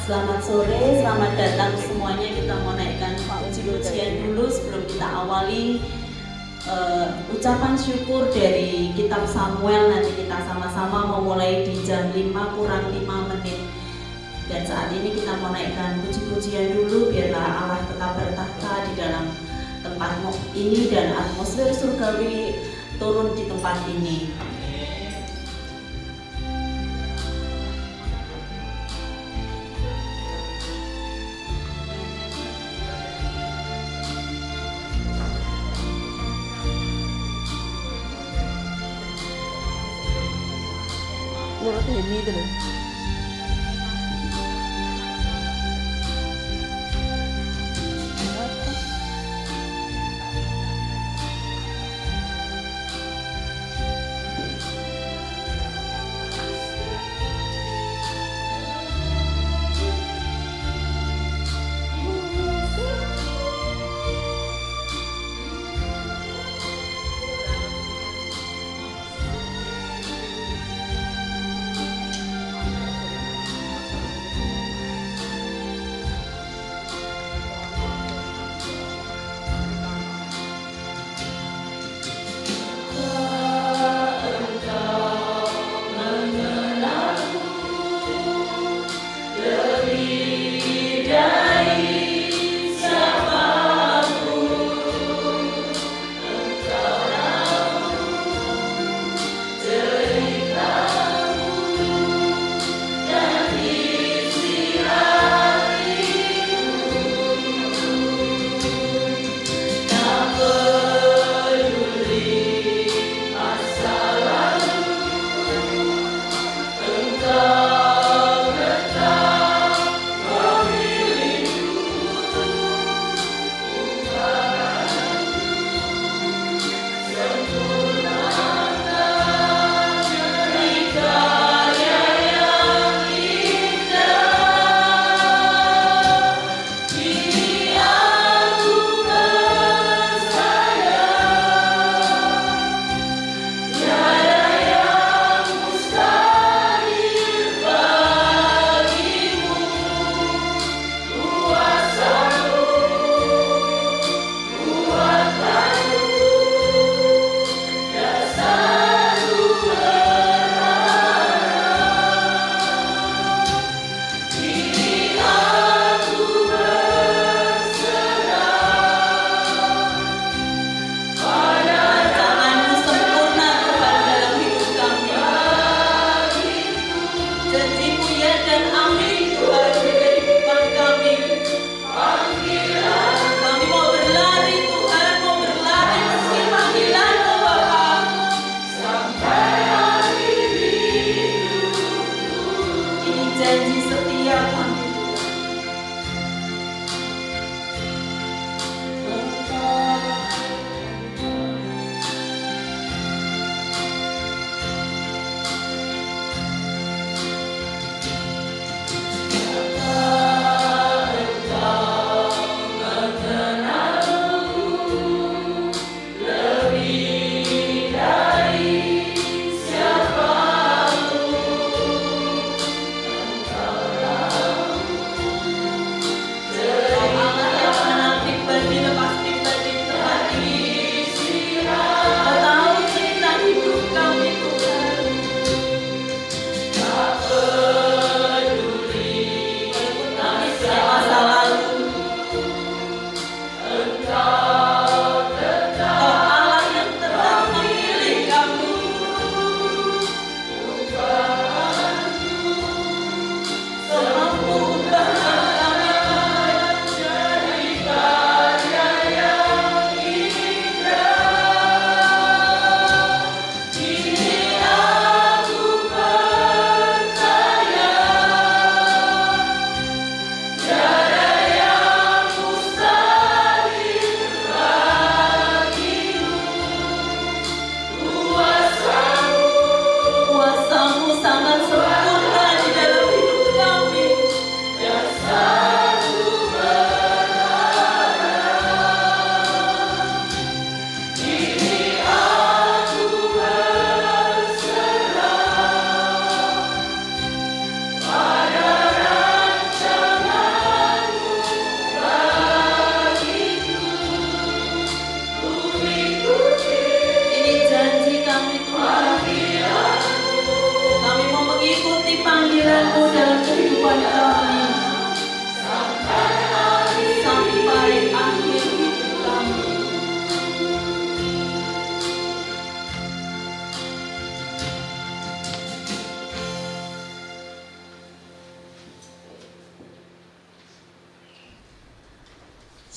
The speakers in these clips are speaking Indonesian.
Selamat sore, selamat datang semuanya. Kita mau naikkan puji-pujian dulu sebelum kita awali ucapan syukur dari kitab Samuel. Nanti kita sama-sama memulai di jam 5 kurang 5 menit. Dan saat ini kita mau naikkan puji-pujian dulu, biarlah Allah tetap bertahta di dalam tempat ini dan atmosfer surgawi turun di tempat ini. Menurut ini itu loh.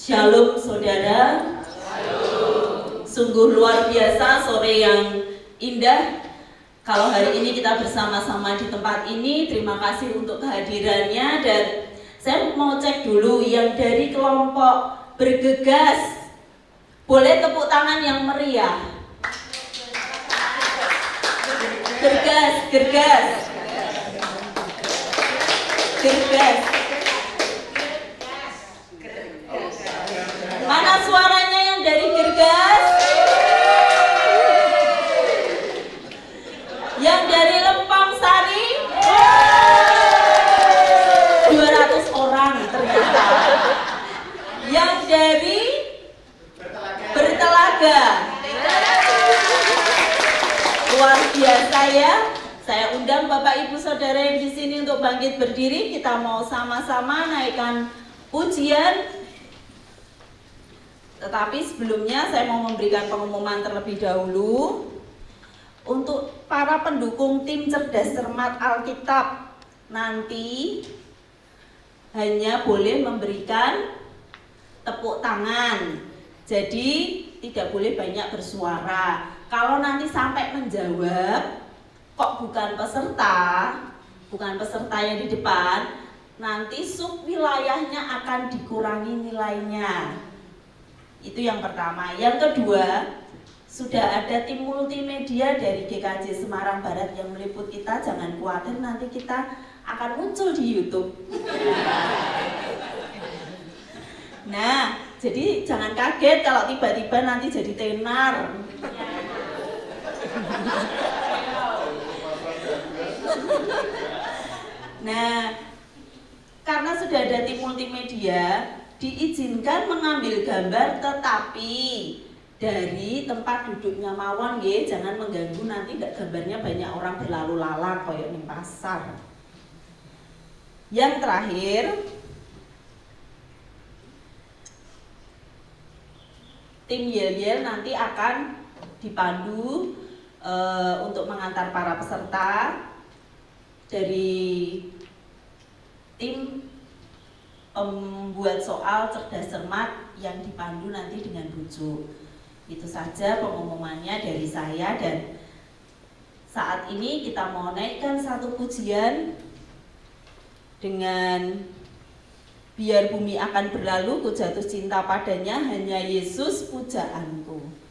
Shalom saudara. Sungguh luar biasa sore yang indah. Kalau hari ini kita bersama-sama di tempat ini, terima kasih untuk kehadirannya. Dan saya mau cek dulu yang dari kelompok bergegas, boleh tepuk tangan yang meriah. Gergas, gergas, gergas. Mana suaranya yang dari gergas? Yang dari Lempang Sari? 200 orang ternyata. Yang dari Bertelaga? Luar biasa ya. Saya undang Bapak Ibu Saudara yang di sini untuk bangkit berdiri. Kita mau sama-sama naikkan pujian. Tetapi sebelumnya saya mau memberikan pengumuman terlebih dahulu. Untuk para pendukung tim Cerdas Cermat Alkitab, nanti hanya boleh memberikan tepuk tangan. Jadi tidak boleh banyak bersuara. Kalau nanti sampai menjawab, kok bukan peserta yang di depan, nanti sub wilayahnya akan dikurangi nilainya. Itu yang pertama. Yang kedua, sudah ada tim multimedia dari GKJ Semarang Barat yang meliput kita. Jangan khawatir, nanti kita akan muncul di YouTube. Nah, jadi jangan kaget kalau tiba-tiba nanti jadi tenar. Nah, karena sudah ada tim multimedia, diizinkan mengambil gambar, tetapi dari tempat duduknya mawon nggih, jangan mengganggu, nanti gambarnya banyak orang berlalu lalang koyo ning pasar. Yang terakhir, tim Yel-Yel nanti akan dipandu untuk mengantar para peserta dari tim pembuat soal cerdas cermat yang dipandu nanti dengan rujuk. Itu saja pengumumannya dari saya. Dan saat ini kita mau naikkan satu pujian dengan biar bumi akan berlalu, ku jatuh cinta padanya, hanya Yesus pujaanku.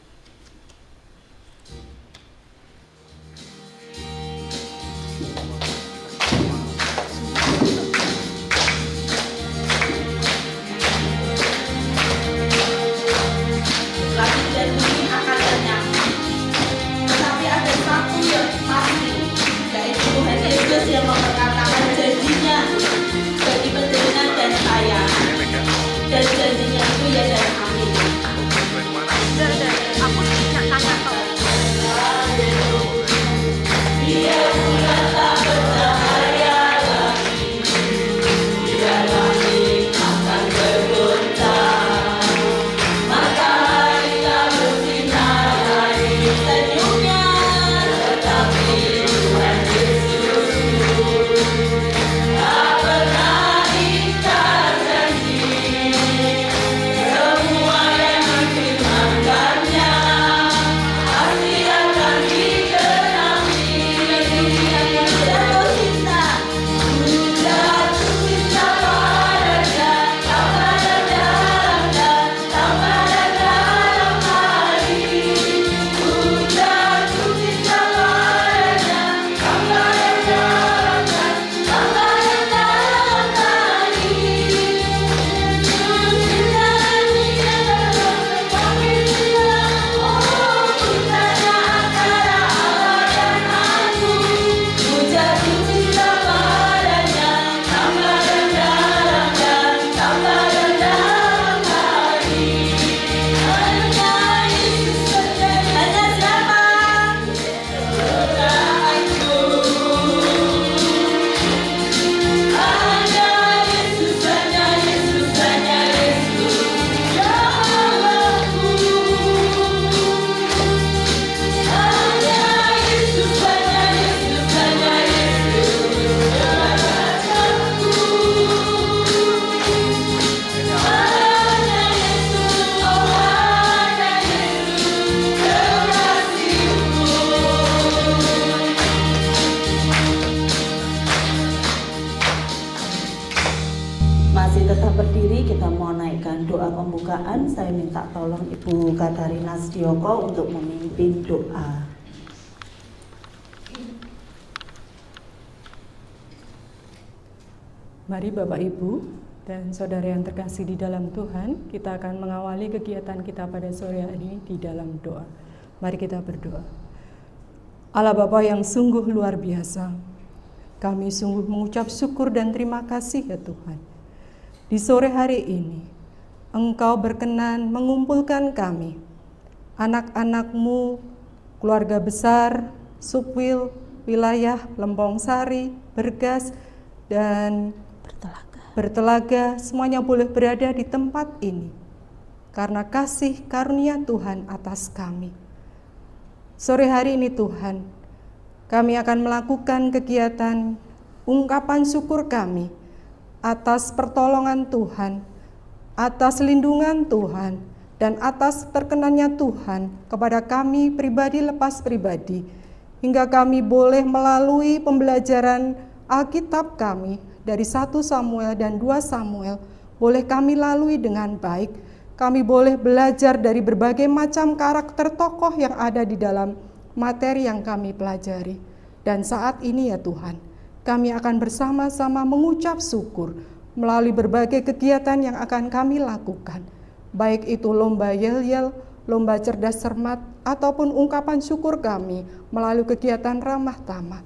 Yang memperkatakan janjinya bagi penjenengan dan saya, dan janjinya itu ya dan amin. Mari tetap berdiri, kita mau naikkan doa pembukaan. Saya minta tolong Ibu Katarina Setioko untuk memimpin doa. Mari Bapak Ibu dan saudara yang terkasih di dalam Tuhan, kita akan mengawali kegiatan kita pada sore hari ini di dalam doa. Mari kita berdoa. Allah Bapa yang sungguh luar biasa, kami sungguh mengucap syukur dan terima kasih ya Tuhan. Di sore hari ini, Engkau berkenan mengumpulkan kami, anak-anak-Mu, keluarga besar, Subwil, wilayah Lempong Sari, Bergas, dan Bertelaga, semuanya boleh berada di tempat ini, karena kasih karunia Tuhan atas kami. Sore hari ini Tuhan, kami akan melakukan kegiatan ungkapan syukur kami, atas pertolongan Tuhan, atas lindungan Tuhan, dan atas perkenannya Tuhan kepada kami pribadi lepas pribadi, hingga kami boleh melalui pembelajaran Alkitab kami dari 1 Samuel dan 2 Samuel, boleh kami lalui dengan baik. Kami boleh belajar dari berbagai macam karakter tokoh yang ada di dalam materi yang kami pelajari. Dan saat ini ya Tuhan, kami akan bersama-sama mengucap syukur melalui berbagai kegiatan yang akan kami lakukan. Baik itu lomba yel-yel, lomba cerdas cermat, ataupun ungkapan syukur kami melalui kegiatan ramah tamah.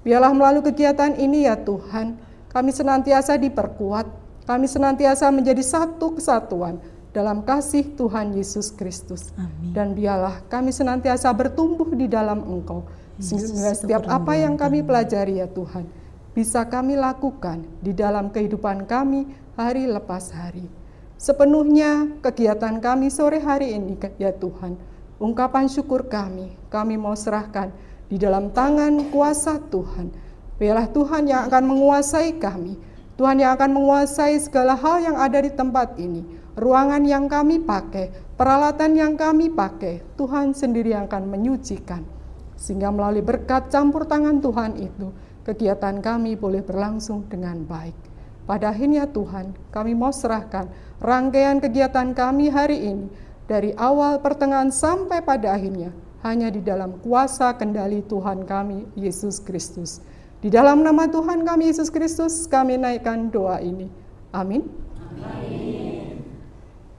Biarlah melalui kegiatan ini ya Tuhan, kami senantiasa diperkuat, kami senantiasa menjadi satu kesatuan dalam kasih Tuhan Yesus Kristus. Amin. Dan biarlah kami senantiasa bertumbuh di dalam Engkau, sehingga setiap apa yang kami pelajari ya Tuhan, bisa kami lakukan di dalam kehidupan kami hari lepas hari. Sepenuhnya kegiatan kami sore hari ini ya Tuhan, ungkapan syukur kami mau serahkan di dalam tangan kuasa Tuhan. Biarlah Tuhan yang akan menguasai kami, Tuhan yang akan menguasai segala hal yang ada di tempat ini, ruangan yang kami pakai, peralatan yang kami pakai, Tuhan sendiri yang akan menyucikan. Sehingga melalui berkat campur tangan Tuhan itu, kegiatan kami boleh berlangsung dengan baik. Pada akhirnya Tuhan, kami mau serahkan rangkaian kegiatan kami hari ini, dari awal pertengahan sampai pada akhirnya, hanya di dalam kuasa kendali Tuhan kami, Yesus Kristus. Di dalam nama Tuhan kami, Yesus Kristus, kami naikkan doa ini. Amin. Amin.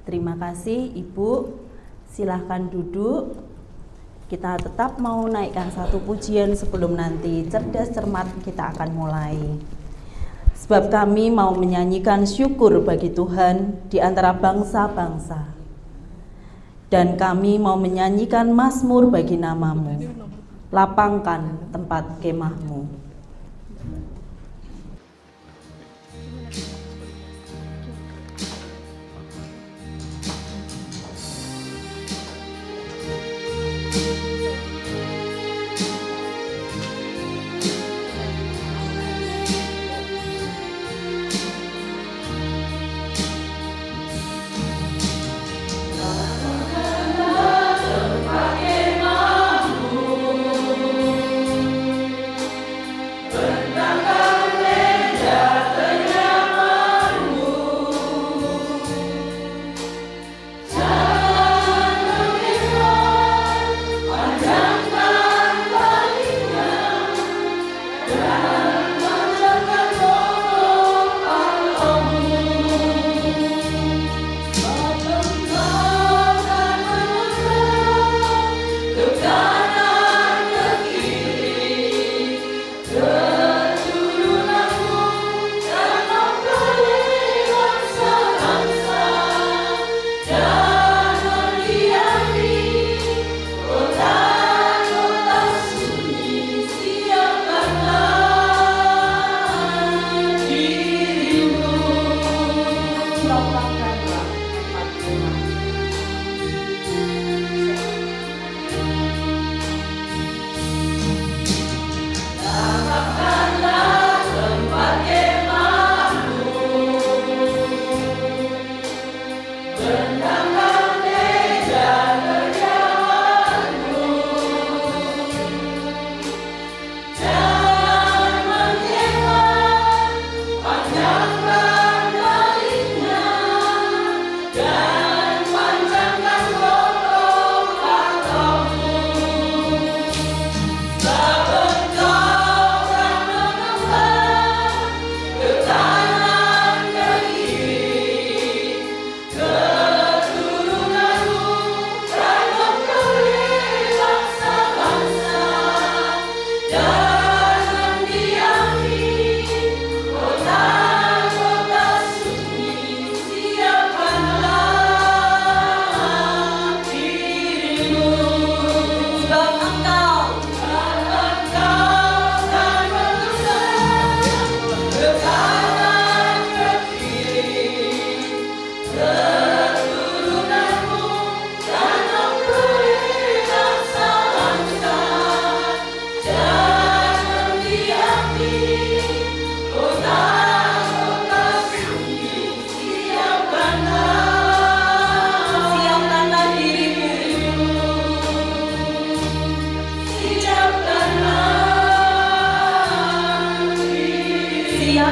Terima kasih Ibu, silahkan duduk. Kita tetap mau naikkan satu pujian sebelum nanti cerdas cermat kita akan mulai. Sebab kami mau menyanyikan syukur bagi Tuhan di antara bangsa-bangsa. Dan kami mau menyanyikan mazmur bagi nama-Mu. Lapangkan tempat kemah-Mu.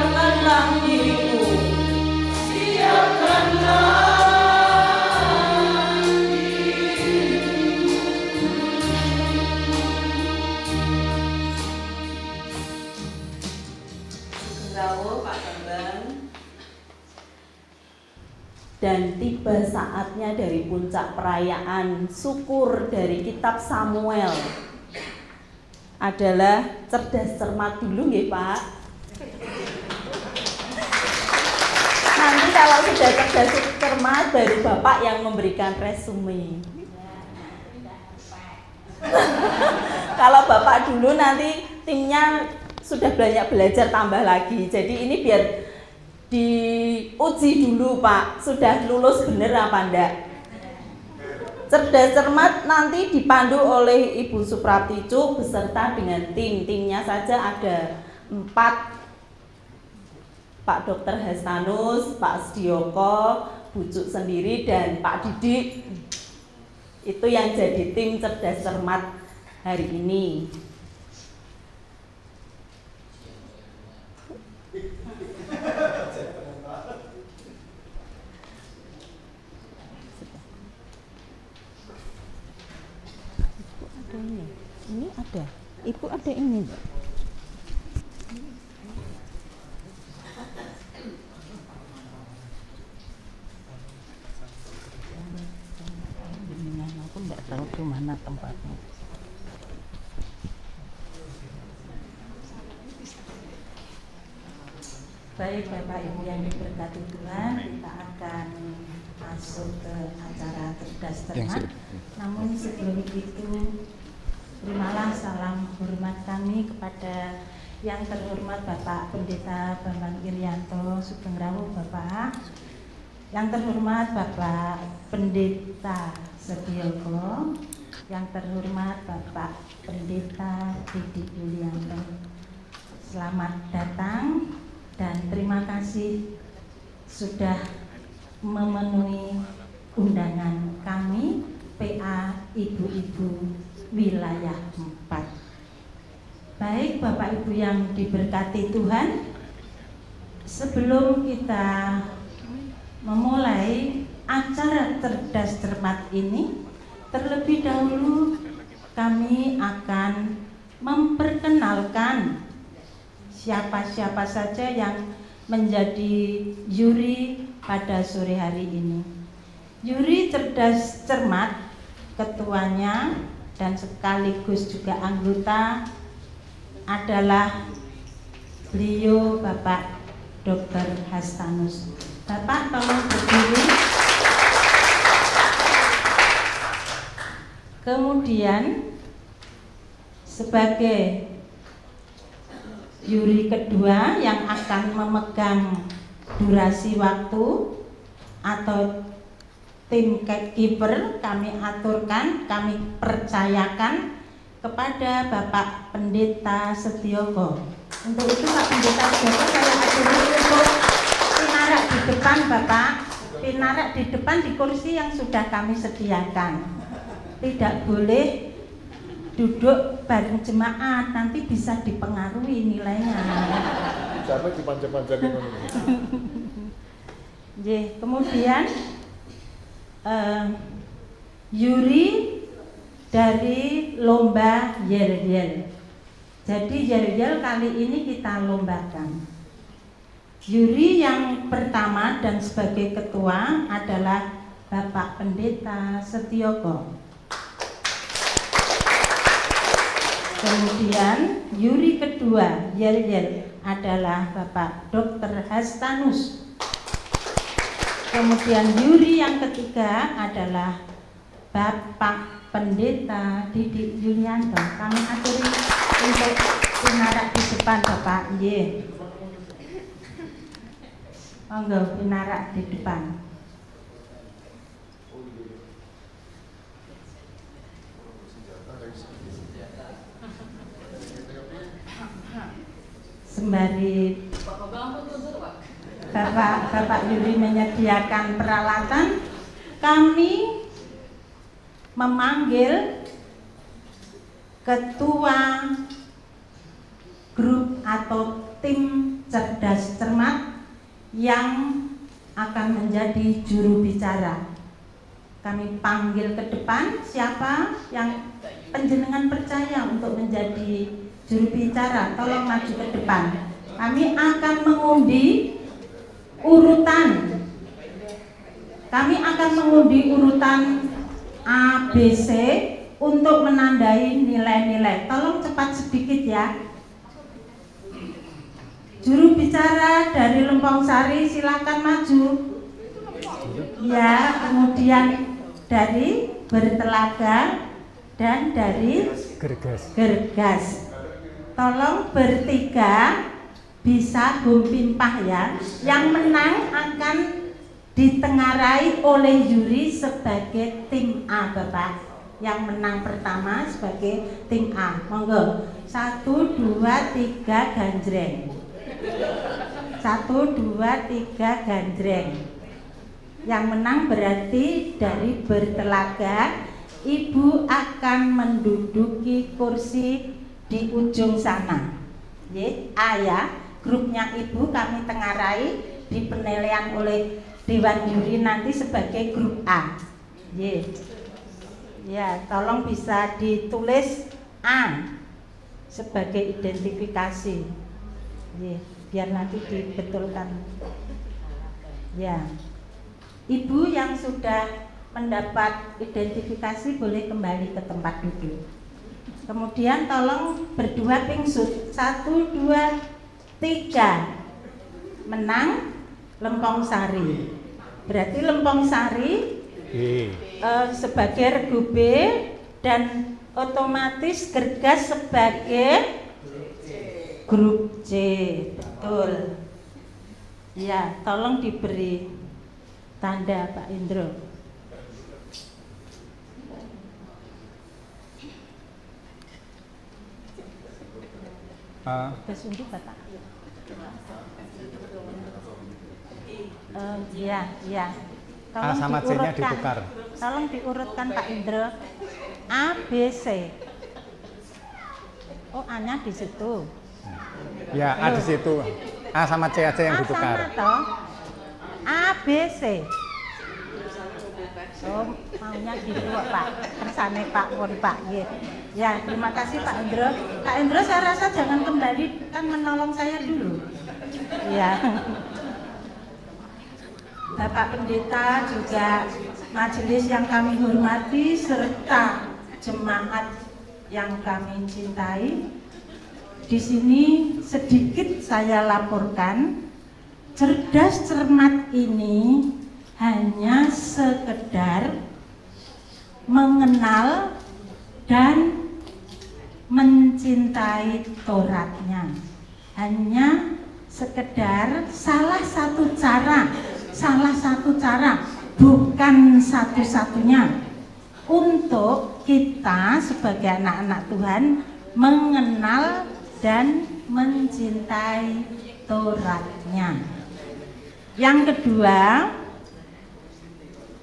siapkanlah diriku. Dan tiba saatnya dari puncak perayaan syukur dari kitab Samuel adalah cerdas cermat dulu nggih Pak. Nanti kalau sudah cerdas cermat baru Bapak yang memberikan resume. Kalau Bapak dulu nanti timnya sudah banyak belajar tambah lagi. Jadi ini biar diuji dulu Pak, sudah lulus bener apa enggak. Cerdas cermat nanti dipandu oleh Ibu Suprapti Cuk beserta dengan timnya saja ada 4, Pak Dr. Hastanus, Pak Sedioko, Bu Cuk sendiri dan Pak Didik. Itu yang jadi tim cerdas cermat hari ini. Ini ada, Ibu ada ini Mbak. Aku nggak tahu di mana tempatnya. Baik Bapak Ibu yang diberkati Tuhan, kita akan masuk ke acara cerdas cermat. Namun sebelum itu, terimalah salam hormat kami kepada yang terhormat Bapak Pendeta Bambang Irianto Sugeng Rawuh Bapak, yang terhormat Bapak Pendeta Sedioko, yang terhormat Bapak Pendeta Didik Yulianto. Selamat datang dan terima kasih sudah memenuhi undangan kami PA Ibu-Ibu Wilayah 4. Baik Bapak Ibu yang diberkati Tuhan, sebelum kita memulai acara cerdas cermat ini, terlebih dahulu kami akan memperkenalkan siapa-siapa saja yang menjadi juri pada sore hari ini. Juri cerdas cermat, ketuanya dan sekaligus juga anggota adalah beliau Bapak Dr. Hastanus. Bapak tolong berdiri. Kemudian sebagai juri kedua yang akan memegang durasi waktu atau tim keeper, kami aturkan, kami percayakan kepada Bapak Pendeta Sedioko. Untuk itu Pak Pendeta Sedioko saya aturi untuk pinarak di depan Bapak, pinarak di depan di kursi yang sudah kami sediakan. Tidak boleh duduk bareng jemaat, nanti bisa dipengaruhi nilainya. Sampai dipanjang-panjangin. Kemudian juri dari lomba yel-yel. Jadi yel-yel kali ini kita lombakan. Juri yang pertama dan sebagai ketua adalah Bapak Pendeta Sedioko. Kemudian juri kedua yel-yel adalah Bapak Dr. Hastanus. Kemudian juri yang ketiga adalah Bapak Pendeta Didik Yulianto. Kami aturi untuk pinarak di depan Bapak. Monggo pinarak di depan. Sembari Bapak Yuri menyediakan peralatan, kami memanggil ketua grup atau tim cerdas cermat yang akan menjadi juru bicara. Kami panggil ke depan siapa yang panjenengan percaya untuk menjadi juru bicara, tolong maju ke depan. Kami akan mengundi urutan. Kami akan mengundi urutan A, B, C untuk menandai nilai-nilai. Tolong cepat sedikit ya. Juru bicara dari Lempong Sari silakan maju. Ya, kemudian dari Bertelaga dan dari Gergas. Tolong bertiga bisa humpimpah ya. Yang menang akan ditengarai oleh juri sebagai tim A, Bapak. Yang menang pertama sebagai tim A. Monggo. 1, 2, 3 ganjreng. 1, 2, 3 ganjreng. Yang menang berarti dari Bertelaga. Ibu akan menduduki kursi di ujung sana. A ya, grupnya ibu kami tengarai di penilaian oleh Dewan Juri nanti sebagai grup A. Ya, tolong bisa ditulis A sebagai identifikasi. Biar nanti dibetulkan. Ya. Ibu yang sudah mendapat identifikasi boleh kembali ke tempat duduk. Kemudian tolong berdua pingsut. 1, 2, 3. Menang Lempong Sari. Berarti Lempong Sari sebagai regu B dan otomatis Gergas sebagai grup C. Betul. Ya, tolong diberi tanda Pak Indro. Kesunjuk Bapak. Ya. A sama C-nya ditukar. Tolong diurutkan Pak Indro. A, B, C. Oh, A-nya di situ. Ya, A di situ. A sama C aja yang ditukar. A sama toh. A, B, C. Oh, maunya gitu Pak. Kersane Pak Pun Pak. Ya, terima kasih Pak Indro. Pak Indro saya rasa jangan kembali, kan menolong saya dulu. Ya. Bapak Pendeta juga majelis yang kami hormati serta jemaat yang kami cintai. Di sini sedikit saya laporkan, cerdas cermat ini hanya sekedar mengenal dan mencintai Tauratnya. Hanya sekedar salah satu cara, bukan satu-satunya untuk kita sebagai anak-anak Tuhan mengenal dan mencintai Tauratnya. Yang kedua,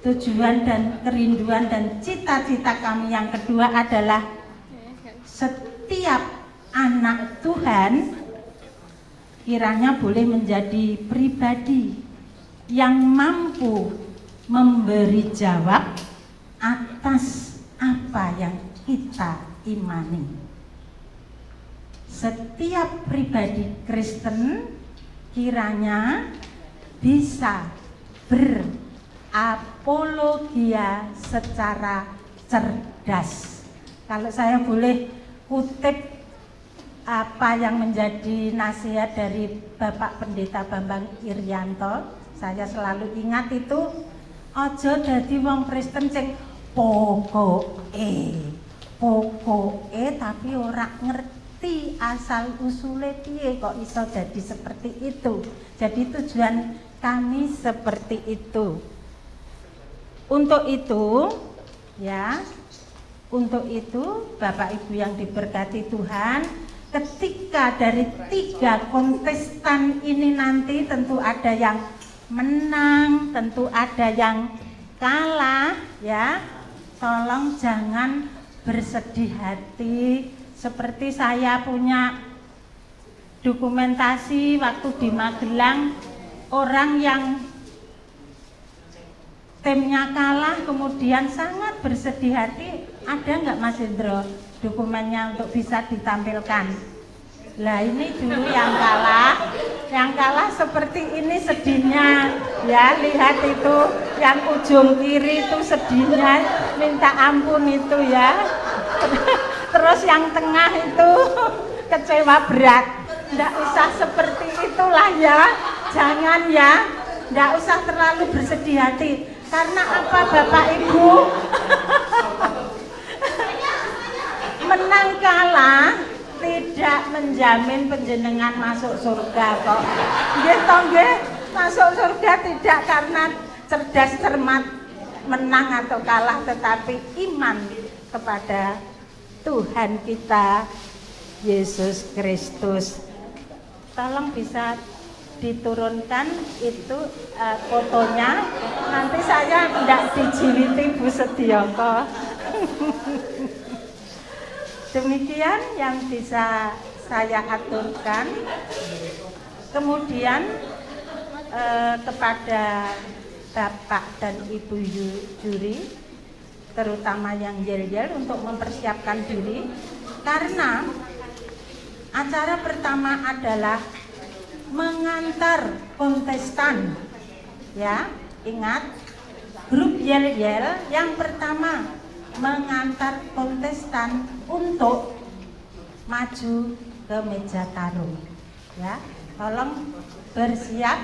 tujuan dan kerinduan dan cita-cita kami yang kedua adalah setiap anak Tuhan kiranya boleh menjadi pribadi yang mampu memberi jawab atas apa yang kita imani. Setiap pribadi Kristen kiranya bisa berapologia secara cerdas. Kalau saya boleh kutip apa yang menjadi nasihat dari Bapak Pendeta Bambang Irianto, saya selalu ingat itu, ojo dadi wong Kristen sing pokoke tapi ora ngerti asal usule piye kok iso jadi seperti itu. Jadi tujuan kami seperti itu. Untuk itu Bapak Ibu yang diberkati Tuhan, ketika dari 3 kontestan ini nanti tentu ada yang menang, tentu ada yang kalah ya. Tolong jangan bersedih hati seperti saya punya dokumentasi waktu di Magelang, orang yang timnya kalah kemudian sangat bersedih hati, ada nggak Mas Hendro dokumennya untuk bisa ditampilkan? Lah ini dulu yang kalah seperti ini sedihnya ya, lihat itu yang ujung kiri itu sedihnya minta ampun itu ya. Terus yang tengah itu kecewa berat. Nggak usah seperti itulah ya, jangan ya, nggak usah terlalu bersedih hati. Karena apa Bapak Ibu? Menang kalah tidak menjamin penjenengan masuk surga kok. Nggih toh nggih, masuk surga tidak karena cerdas cermat menang atau kalah, tetapi iman kepada Tuhan kita Yesus Kristus. Tolong bisa diturunkan itu fotonya, nanti saya tidak dijiliti Bu Sedioko. Demikian yang bisa saya aturkan. Kemudian kepada Bapak dan Ibu juri, terutama yang yel-yel, untuk mempersiapkan diri, karena acara pertama adalah mengantar kontestan. Ya, ingat, grup yel-yel yang pertama mengantar kontestan untuk maju ke meja tarung. Ya, tolong bersiap,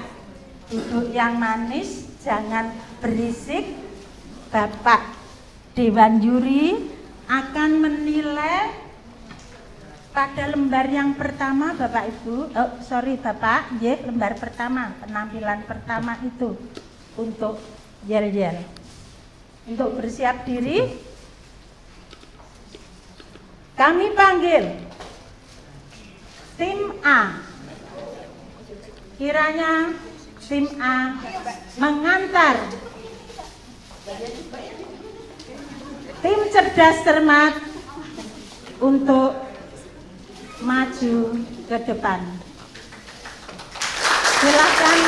duduk yang manis, jangan berisik. Bapak Dewan Juri akan menilai pada lembar yang pertama, Bapak Ibu, Bapak, lembar pertama, penampilan pertama itu untuk yel-yel. Untuk bersiap diri, kami panggil tim A. Kiranya tim A mengantar tim cerdas cermat untuk maju ke depan. Silakan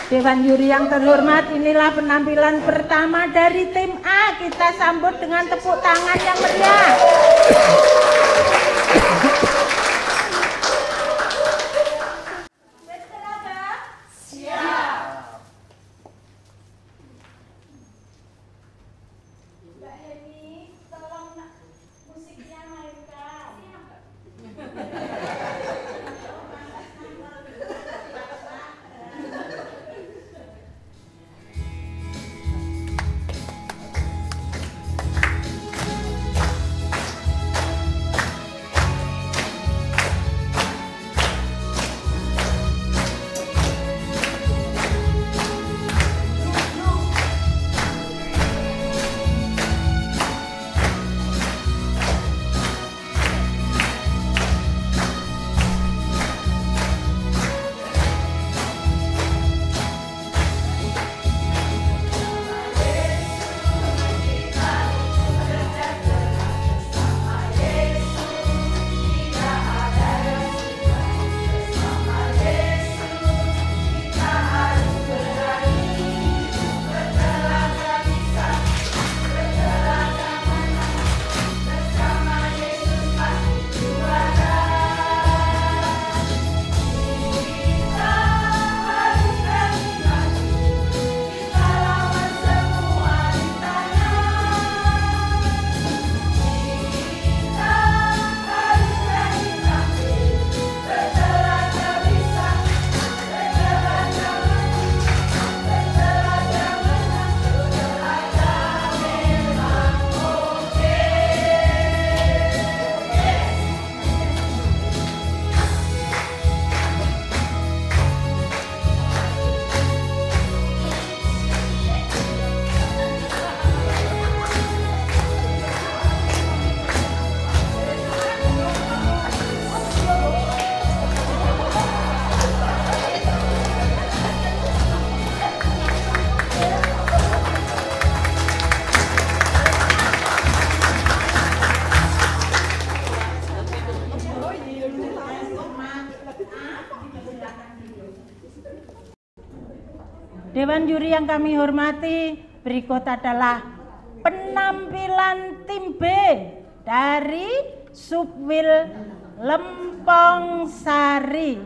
Dewan Juri yang terhormat, inilah penampilan pertama dari tim A. Kita sambut dengan tepuk tangan yang meriah. Dewan juri yang kami hormati, berikut adalah penampilan tim B dari Subwil Lempong Sari.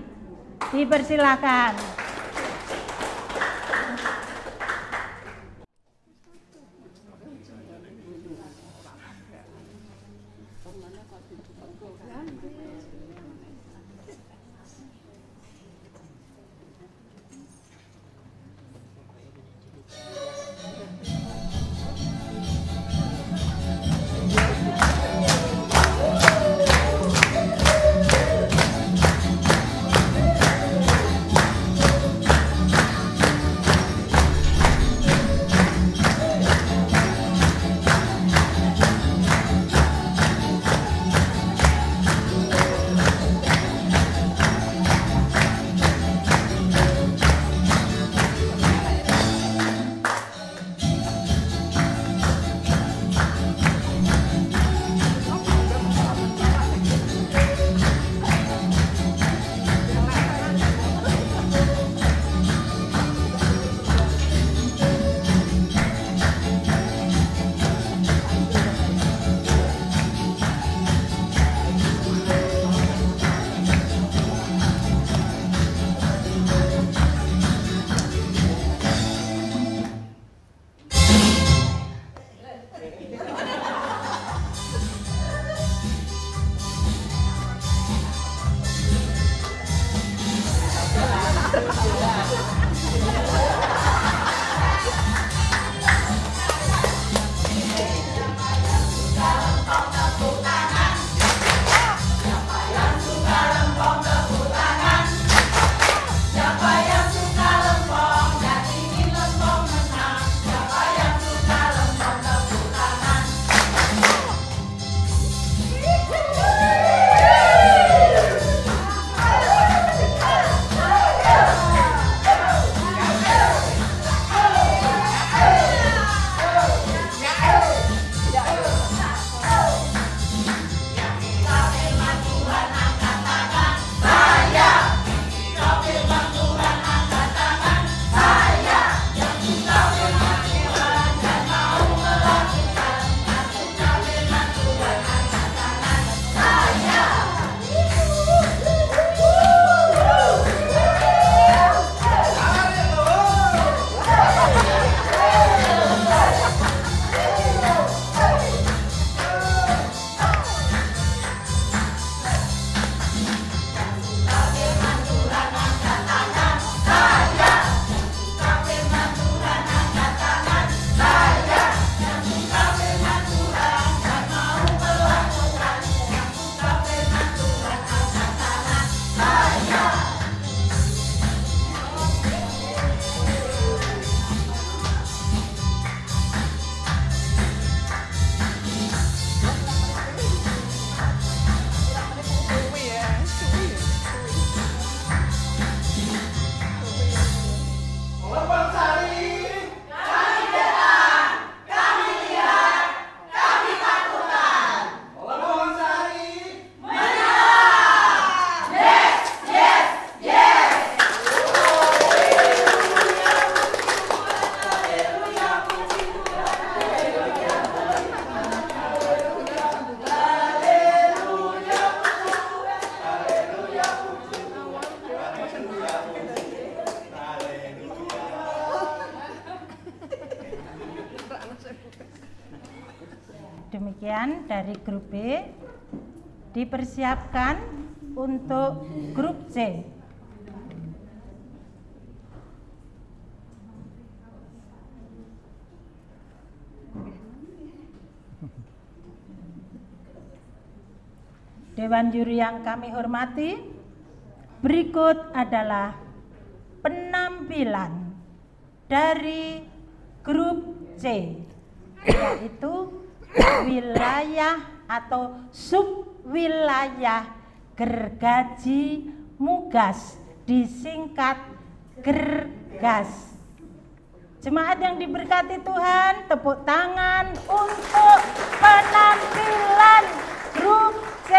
Dipersilakan. Demikian dari grup B. Dipersiapkan untuk grup C. Dewan juri yang kami hormati, berikut adalah penampilan dari grup C, yaitu wilayah atau subwilayah Gergaji Mugas, disingkat Gergas. Jemaat yang diberkati Tuhan, tepuk tangan untuk penampilan grup C.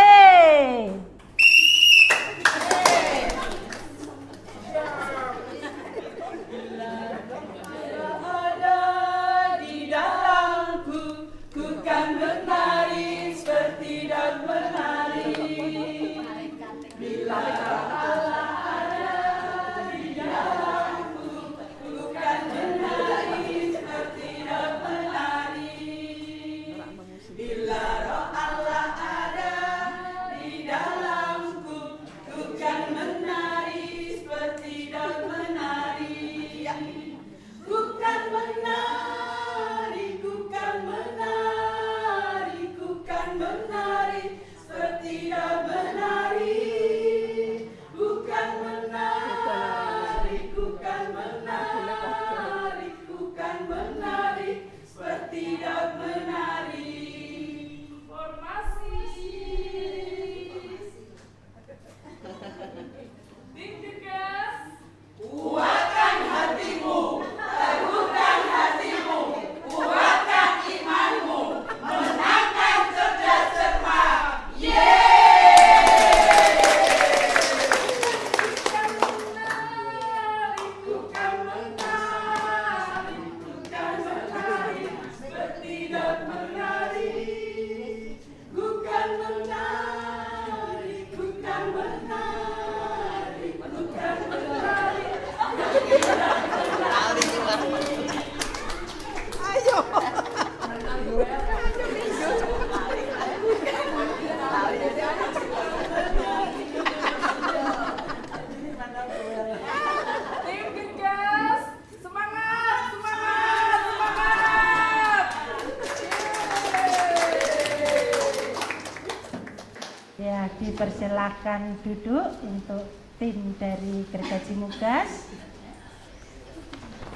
Dipersilahkan duduk untuk tim dari Gergaji Mugas.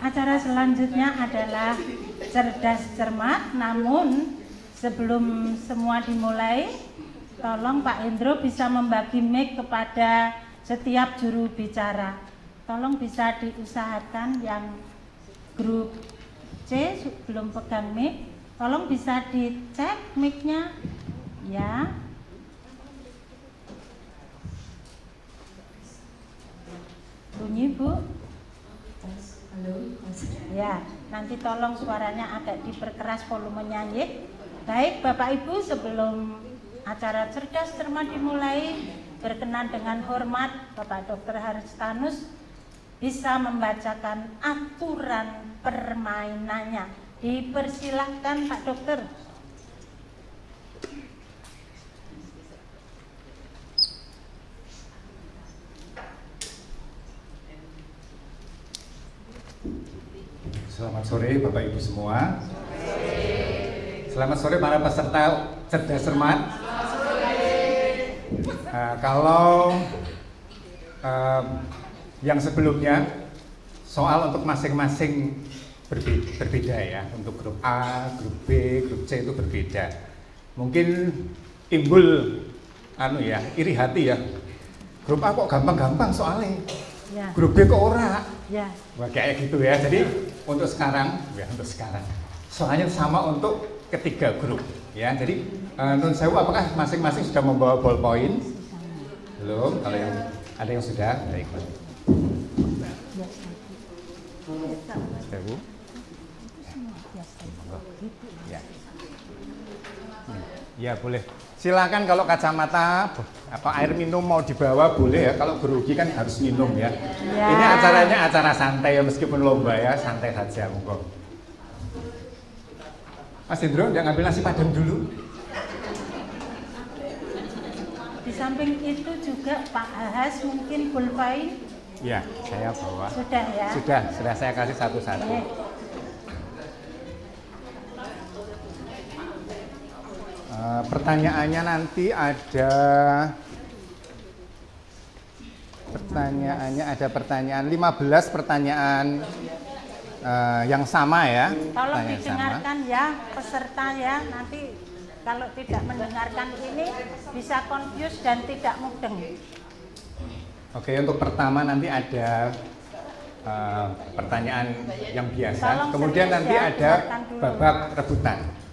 Acara selanjutnya adalah cerdas cermat, namun sebelum semua dimulai, tolong Pak Hendro bisa membagi mic kepada setiap juru bicara. Tolong bisa diusahakan yang grup C belum pegang mic, tolong bisa dicek mic-nya ya. Bunyi Bu. Halo. Ya, nanti tolong suaranya agak diperkeras volumenya ya. Baik Bapak Ibu, sebelum acara cerdas cermat dimulai, berkenan dengan hormat Bapak Dr. Haristanus bisa membacakan aturan permainannya. Dipersilahkan Pak Dokter. Selamat sore Bapak Ibu semua. Selamat sore para peserta cerdas cermat. Kalau yang sebelumnya soal untuk masing-masing berbeda ya. Untuk grup A, grup B, grup C itu berbeda. Mungkin timbul iri hati ya. Grup A kok gampang-gampang soalnya. Ya. Grup B kok ora. Ya. Wah, kayak gitu ya. Jadi untuk sekarang, soalnya sama untuk ketiga grup ya. Jadi nun sewu, apakah masing-masing sudah membawa ballpoint? Belum. Kalau yang ada yang sudah, baik. Sewu. Ya. Ya boleh. Silakan kalau kacamata apa air minum mau dibawa boleh ya. Kalau grogi kan harus minum ya. Ya. Ini acaranya acara santai ya, meskipun lomba ya, santai saja monggo. Mas Hendro, udah ngambil nasi padang dulu. Di samping itu juga Pak Ahas mungkin pulpen. Ya, saya bawa. Sudah ya. Sudah saya kasih satu-satu. Pertanyaannya nanti ada pertanyaan 15 pertanyaan yang sama ya. Tolong didengarkan sama. Ya peserta ya, nanti kalau tidak mendengarkan ini bisa confuse dan tidak mudeng. Oke, untuk pertama nanti ada pertanyaan yang biasa. Tolong kemudian nanti ya, ada babak rebutan.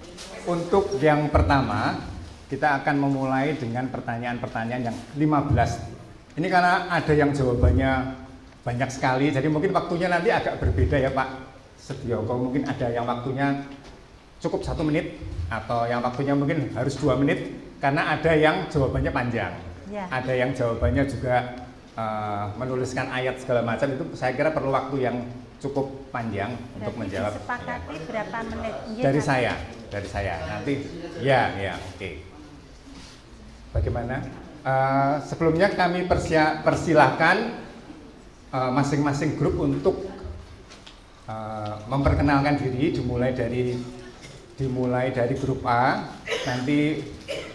Untuk yang pertama, kita akan memulai dengan pertanyaan-pertanyaan yang 15. Ini karena ada yang jawabannya banyak sekali, jadi mungkin waktunya nanti agak berbeda ya Pak Setioko. Mungkin ada yang waktunya cukup 1 menit, atau yang waktunya mungkin harus 2 menit, karena ada yang jawabannya panjang. Ya. ada yang jawabannya juga menuliskan ayat segala macam, itu saya kira perlu waktu yang cukup panjang untuk menjawab. Disepakati berapa menit? Dari saya nanti ya oke. Bagaimana? Sebelumnya kami persilahkan masing-masing grup untuk memperkenalkan diri, dimulai dari grup A. Nanti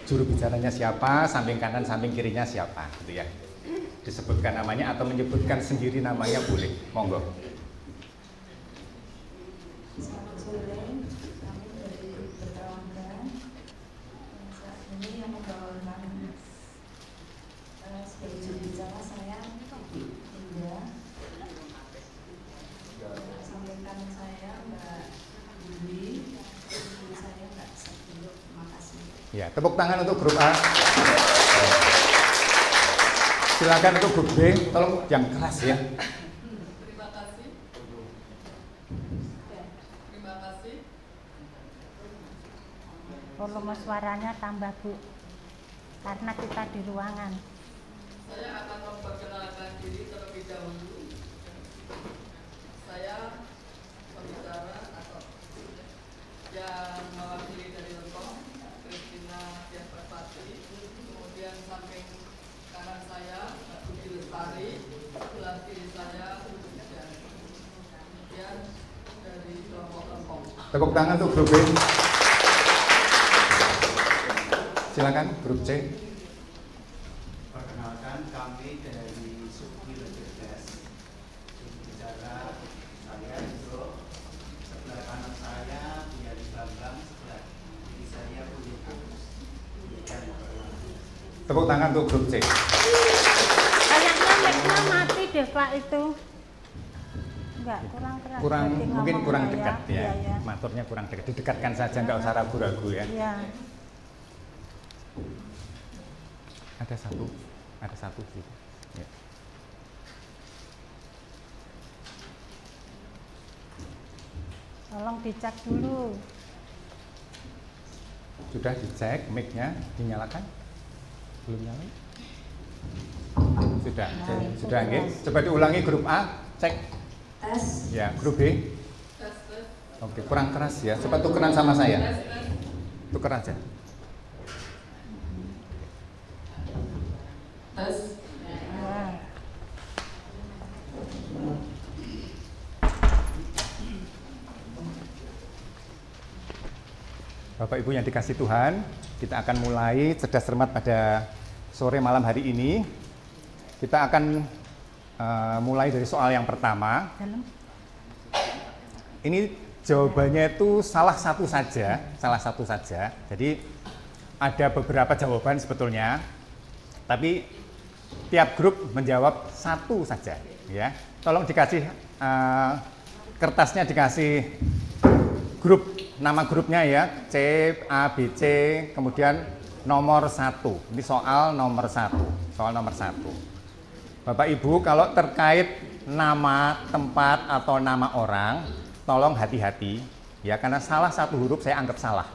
juru bicaranya siapa, samping kanan samping kirinya siapa, gitu ya. Disebutkan namanya atau menyebutkan sendiri namanya boleh, monggo. Selamat sore, kami dari grup Bertawangga. Saat ini yang membawakan sebagai juru bicara saya Indah. Samping kanan saya Mbak Yuli, kiri saya Mbak Satrio. Terima kasih. Ya, tepuk tangan untuk grup A. Silakan untuk grup B, tolong yang keras ya. Terima kasih. Terima kasih. Volume suaranya tambah, Bu, karena kita di ruangan. Saya akan memperkenalkan diri terlebih dahulu. Saya pembicara atau yang mewakili dari Lempong, Kristina Dianperpati. Kemudian samping kanan saya Mbak Budi Lestari, sebelah kiri saya dan kemudian dari kelompok Lempong. Tepuk tangan untuk grup B. Silakan grup C. Perkenalkan, kami dari Suki Legedes. Bicara saya itu sebelah kanan saya Buyari Bambang, sebelah kiri saya Budi Agus. Tepuk tangan untuk grup C. Kayaknya mic-nya mati deh, Pak, itu. Enggak, kurang keras. Berarti Mungkin ngomong kurang saya. dekat ya. Iya. Maturnya kurang dekat. Didekatkan saja, nggak usah ragu-ragu ya. Iya. Ada satu sih. Ya. Tolong dicek dulu. Sudah dicek, mic-nya dinyalakan? Belum nyala? Sudah, sudah nggih. Coba diulangi grup A, cek. Tes. Ya, grup B. Oke, kurang keras ya. Coba tukeran sama saya. Tuker aja. Tes. Bapak Ibu yang dikasih Tuhan, kita akan mulai cerdas cermat pada sore malam hari ini. Kita akan mulai dari soal yang pertama. Ini jawabannya itu salah satu saja. Jadi ada beberapa jawaban sebetulnya, tapi tiap grup menjawab satu saja. Ya, tolong dikasih kertasnya, dikasih grup, nama grupnya ya, C, A, B, C, kemudian nomor 1. Ini soal nomor 1. Bapak Ibu, kalau terkait nama tempat atau nama orang, tolong hati-hati ya, karena salah satu huruf saya anggap salah.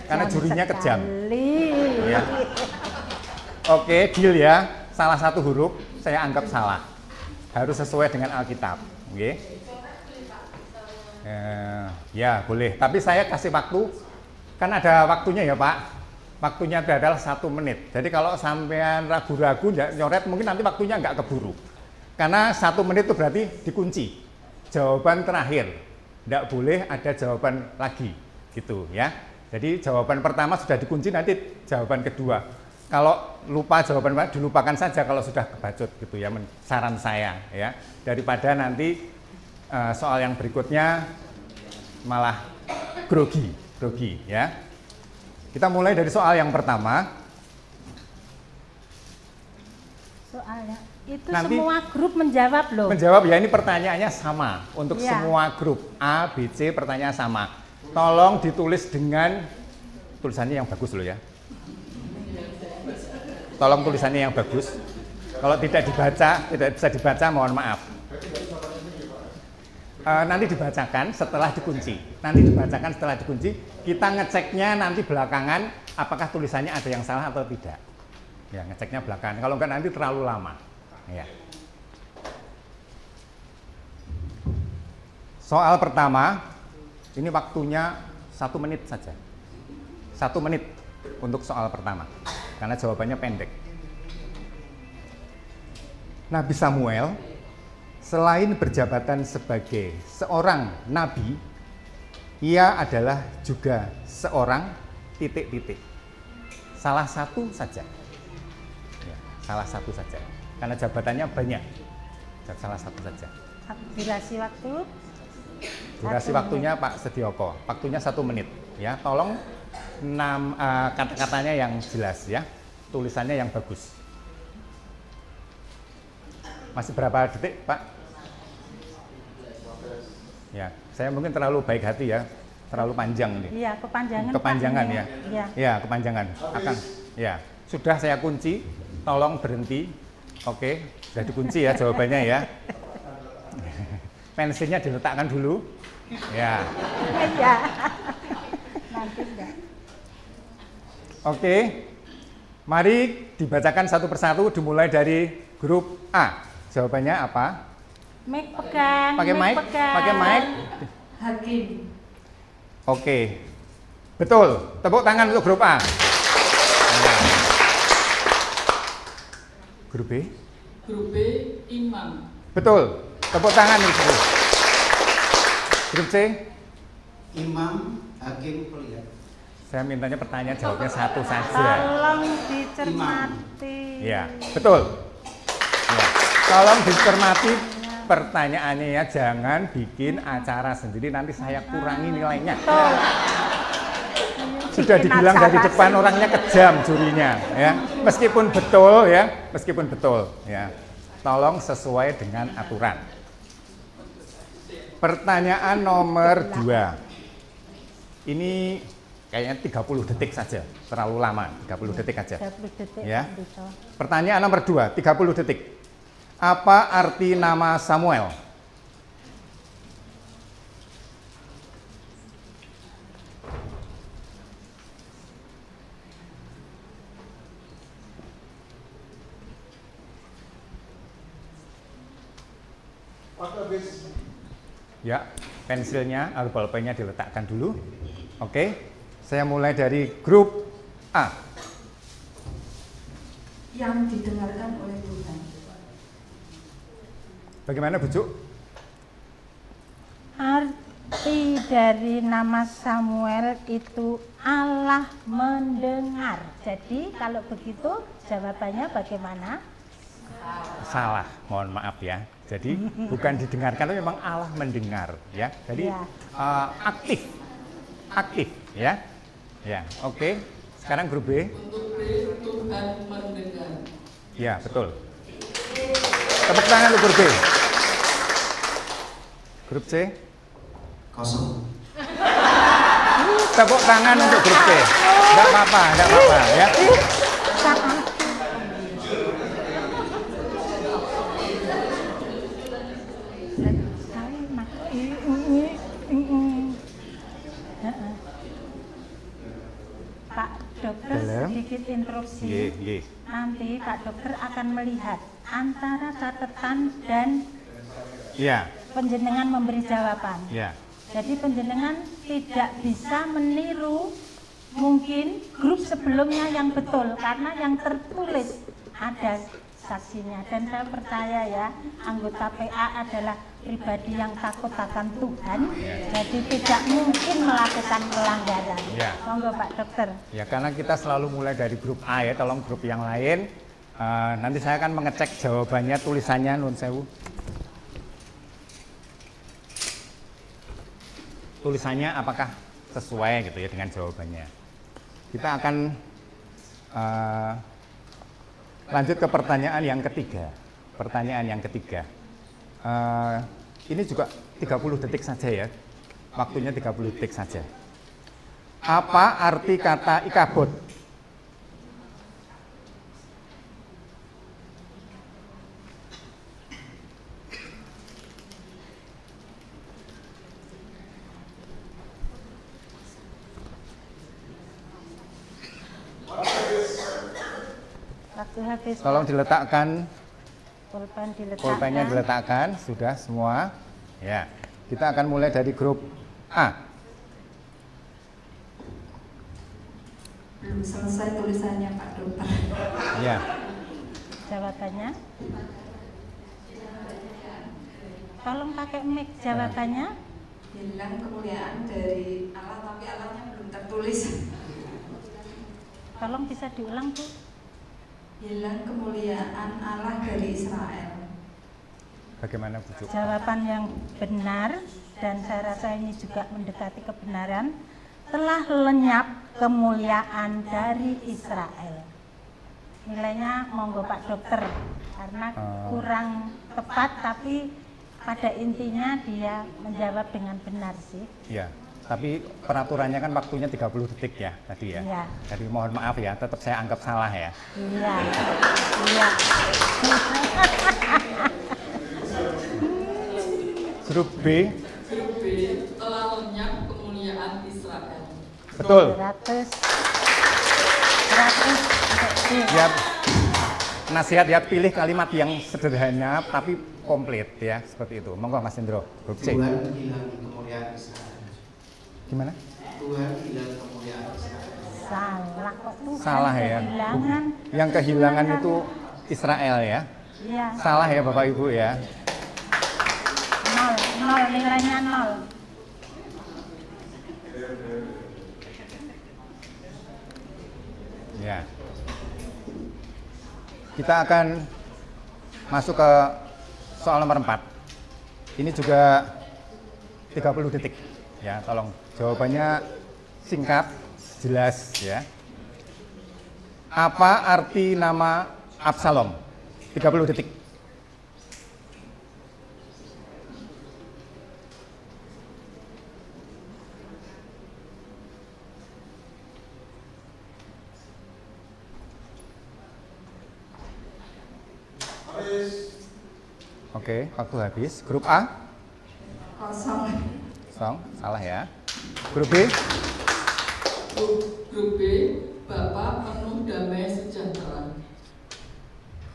Karena jurinya kejam. Ya. Oke, deal ya. Salah satu huruf saya anggap salah. Harus sesuai dengan Alkitab. Oke. Ya boleh, tapi saya kasih waktu, kan ada waktunya ya Pak. Waktunya adalah 1 menit. Jadi kalau sampean ragu-ragu nyoret, mungkin nanti waktunya nggak keburu. Karena 1 menit itu berarti dikunci. Jawaban terakhir, nggak boleh ada jawaban lagi, gitu ya. Jadi jawaban pertama sudah dikunci, nanti jawaban kedua. Kalau lupa jawaban dilupakan saja kalau sudah kebacut, gitu ya. Saran saya ya, daripada nanti soal yang berikutnya malah grogi ya. Kita mulai dari soal yang pertama. Soalnya itu Nanti semua grup menjawab loh. Menjawab ya, ini pertanyaannya sama untuk Ya. semua grup A, B, C, pertanyaan sama. Tolong ditulis dengan tulisannya yang bagus loh ya. Tolong tulisannya yang bagus. Kalau tidak bisa dibaca, mohon maaf. Nanti dibacakan setelah dikunci. Kita ngeceknya nanti belakangan apakah tulisannya ada yang salah atau tidak. Ya, ngeceknya belakangan. Kalau enggak nanti terlalu lama. Ya. Soal pertama, ini waktunya 1 menit saja. 1 menit untuk soal pertama, karena jawabannya pendek. Nabi Samuel, selain berjabatan sebagai seorang nabi, ia adalah juga seorang titik-titik. Salah satu saja. Ya, salah satu saja. Karena jabatannya banyak. Salah satu saja. Durasi waktu? Durasi waktunya Pak Sedioko. Waktunya 1 menit. Ya, tolong kata-katanya yang jelas ya. Tulisannya yang bagus. Masih berapa detik, Pak? Ya, saya mungkin terlalu baik hati ya, terlalu panjang nih. Iya, kepanjangan. Kepanjangan Pak, ya. Iya. Ya, kepanjangan. Akan. Ya, sudah saya kunci. Tolong berhenti. Oke, sudah dikunci ya jawabannya ya. Pensilnya diletakkan dulu. Ya. Iya. Nanti enggak. Oke. Mari dibacakan satu persatu dimulai dari grup A. Jawabannya apa? Mic pegang. Pakai mic? Pakai mic? Hakim. Oke. Betul. Tepuk tangan untuk grup A. Nah. Grup B? Grup B, imam. Betul. Tepuk tangan untuk grup C? Imam, hakim, pelihat. Saya mintanya pertanyaan jawabnya satu saja. Tolong dicermati. Ya, betul. Ya. Tolong dicermati pertanyaannya ya, jangan bikin acara sendiri, nanti saya kurangi nilainya. Sudah dibilang dari depan orangnya kejam jurinya ya. Meskipun betul ya, meskipun betul ya. Tolong sesuai dengan aturan. Pertanyaan nomor 2. Ini kayaknya 30 detik saja, terlalu lama, 30 detik aja. 30 detik. Ya. Pertanyaan nomor 2, 30 detik. Apa arti nama Samuel? Ya, pensilnya atau bolpennya diletakkan dulu. Oke, saya mulai dari grup A. Yang didengarkan oleh Tuhan. Bagaimana Bu Cuk? Arti dari nama Samuel itu Allah mendengar. Jadi kalau begitu jawabannya bagaimana? Salah, mohon maaf ya. Jadi bukan didengarkan, tapi memang Allah mendengar ya. Jadi Ya. aktif ya. Ya, oke. Sekarang grup B. Untuk B, Tuhan mendengar. Ya, betul. Tepuk tangan untuk grup B. Grup C. Kosong. Tepuk tangan untuk grup C. Enggak apa-apa ya. Pak Dokter sedikit interupsi. Ye. Nanti Pak Dokter akan melihat antara catatan dan Ya, penjenengan memberi jawaban. ya. Jadi penjenengan tidak bisa meniru mungkin grup sebelumnya yang betul karena yang tertulis ada saksinya, dan saya percaya ya anggota PA adalah pribadi yang takut akan Tuhan, jadi tidak mungkin melakukan pelanggaran. Ya. Monggo Pak Dokter. Ya, karena kita selalu mulai dari grup A ya, tolong grup yang lain. Nanti saya akan mengecek jawabannya, tulisannya nun sewu. Tulisannya apakah sesuai gitu ya dengan jawabannya. Kita akan lanjut ke pertanyaan yang ketiga. Pertanyaan yang ketiga. Ini juga 30 detik saja ya. Waktunya 30 detik saja. Apa arti kata ikabod? Tolong diletakkan. Pulpennya Pulpennya diletakkan, sudah semua. Ya, kita akan mulai dari grup A. Belum selesai tulisannya Pak Dokter. Ya. Jawabannya? Tolong pakai mic jawabannya. Hilang kemuliaan dari Allah tapi Allahnya belum tertulis. Tolong bisa diulang, Bu. Hilang kemuliaan Allah dari Israel. Bagaimana, Bu? Jawaban yang benar dan saya rasa ini juga mendekati kebenaran. Telah lenyap kemuliaan dari Israel. Nilainya monggo Pak Dokter karena kurang tepat, tapi pada intinya dia menjawab dengan benar sih. Iya, tapi peraturannya kan waktunya 30 detik ya tadi ya. Iya. Jadi mohon maaf ya, tetap saya anggap salah ya. Iya. Iya. Grup B. Grup B telah lenyap kemuliaan Israel. Betul. 100. Ya, nasihat ya, pilih kalimat yang sederhana tapi komplit ya, seperti itu. Monggo Mas Indro. Grup C. Tuhan hilang kemuliaan Israel. Gimana? Tuhan hilang kemuliaan Israel. Salah kok Tuhan. Salah ya. Kehilangan. Yang kehilangan itu Israel ya. Iya. Salah ya Bapak Ibu ya. 0 nilainya 0. Ya. Kita akan masuk ke soal nomor 4. Ini juga 30 detik. Ya, tolong jawabannya singkat, jelas ya. Apa arti nama Absalom? 30 detik. Oke, waktu habis. Grup A? Kosong. Kosong, salah ya. Grup B? Grup B, Bapa penuh damai sejahtera.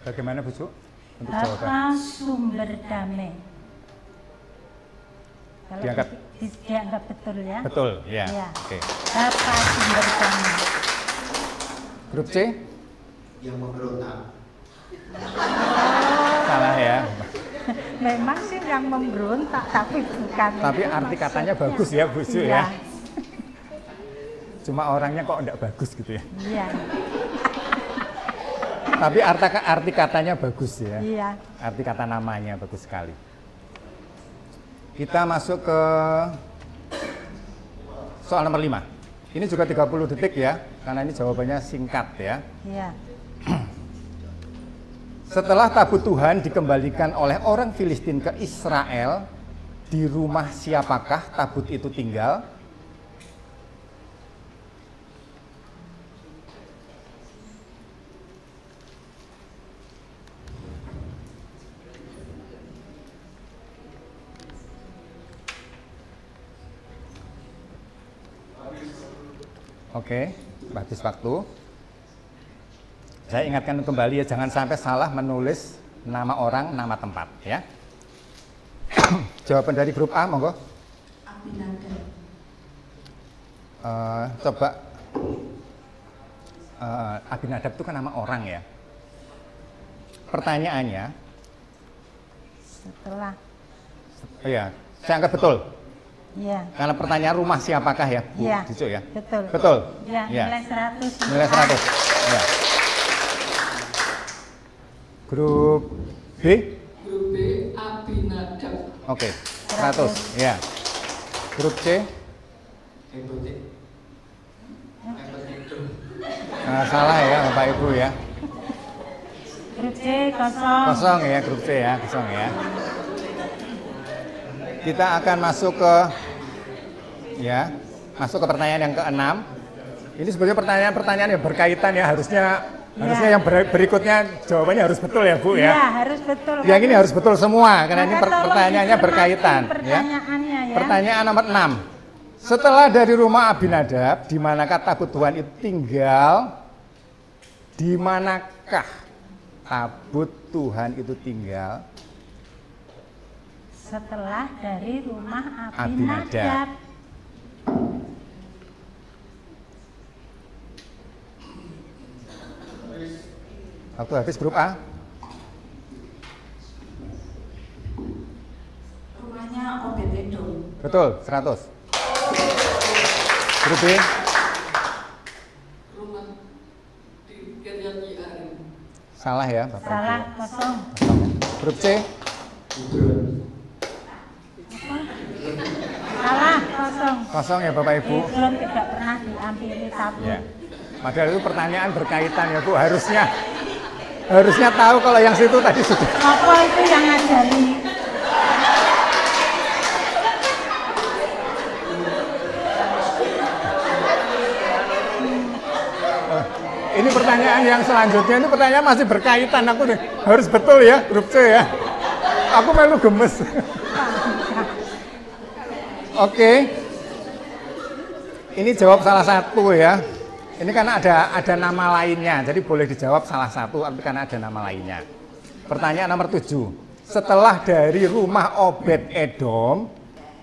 Bagaimana Bu Cu? Untuk jawaban. Bapa sumber damai. Kalau Dianggap? dianggap betul ya? Betul, ya. Iya. Oke. Bapa sumber damai. Grup C? Yang memberontak. Salah ya. Memang sih yang memberontak, tapi bukan. Tapi itu arti katanya maksudnya. bagus ya Bu Cu Iya. ya. Cuma orangnya kok enggak bagus gitu ya. Iya. Tapi arti katanya bagus ya. Iya. Arti kata namanya bagus sekali. Kita masuk ke soal nomor 5. Ini juga 30 detik ya, karena ini jawabannya singkat ya. Iya. Setelah tabut Tuhan dikembalikan oleh orang Filistin ke Israel, di rumah siapakah tabut itu tinggal? Oke, habis waktu. Saya ingatkan kembali ya, jangan sampai salah menulis nama orang, nama tempat ya. Jawaban dari grup A, monggo. Abinadab. Coba Abinadab itu kan nama orang ya. Pertanyaannya, Setelah. iya, saya anggap betul. Iya. Karena pertanyaan rumah siapakah ya, Bu Iya. Dico ya? Betul. Betul. Ya, Ya. nilai 100. Nilai 100. Ya. Grup B? Grup B, Abinadab. Oke, 100. Ya. Grup C? Salah ya Bapak Ibu ya. Grup C kosong. Kosong ya, grup C ya, kosong ya. Kita akan masuk ke pertanyaan yang ke-6. Ini sebenarnya pertanyaan-pertanyaan yang berkaitan ya, harusnya yang berikutnya jawabannya harus betul ya Bu ya. Iya, harus betul. Yang ini harus betul semua karena ini Maka tolong pertanyaannya berkaitan ya. Pertanyaannya ya. Pertanyaan nomor 6. Setelah dari rumah Abinadab, di manakah tabut Tuhan itu tinggal? Di manakah? tabut Tuhan itu tinggal setelah dari rumah Abinadab. Abinadab. Waktu habis grup A. Rumahnya Obed-Edom. Betul, 100. Grup B. Rumah di Kiryat Yearim. Salah ya, Bapak. Salah, kosong. Grup C. Salah, kosong. Kosong ya Bapak Ibu. Hebron tidak pernah diampiri tabut. Ya. Padahal itu pertanyaan berkaitan ya Bu. Harusnya tahu kalau yang situ tadi sudah. Apa itu yang ngajari? Ini pertanyaan yang selanjutnya, ini pertanyaan masih berkaitan. Aku nih, harus betul ya grup C ya. Aku malu gemes. Oke. Ini jawab salah satu ya. Ini karena ada nama lainnya, jadi boleh dijawab salah satu karena ada nama lainnya. Pertanyaan nomor 7. Setelah dari rumah Obed-Edom,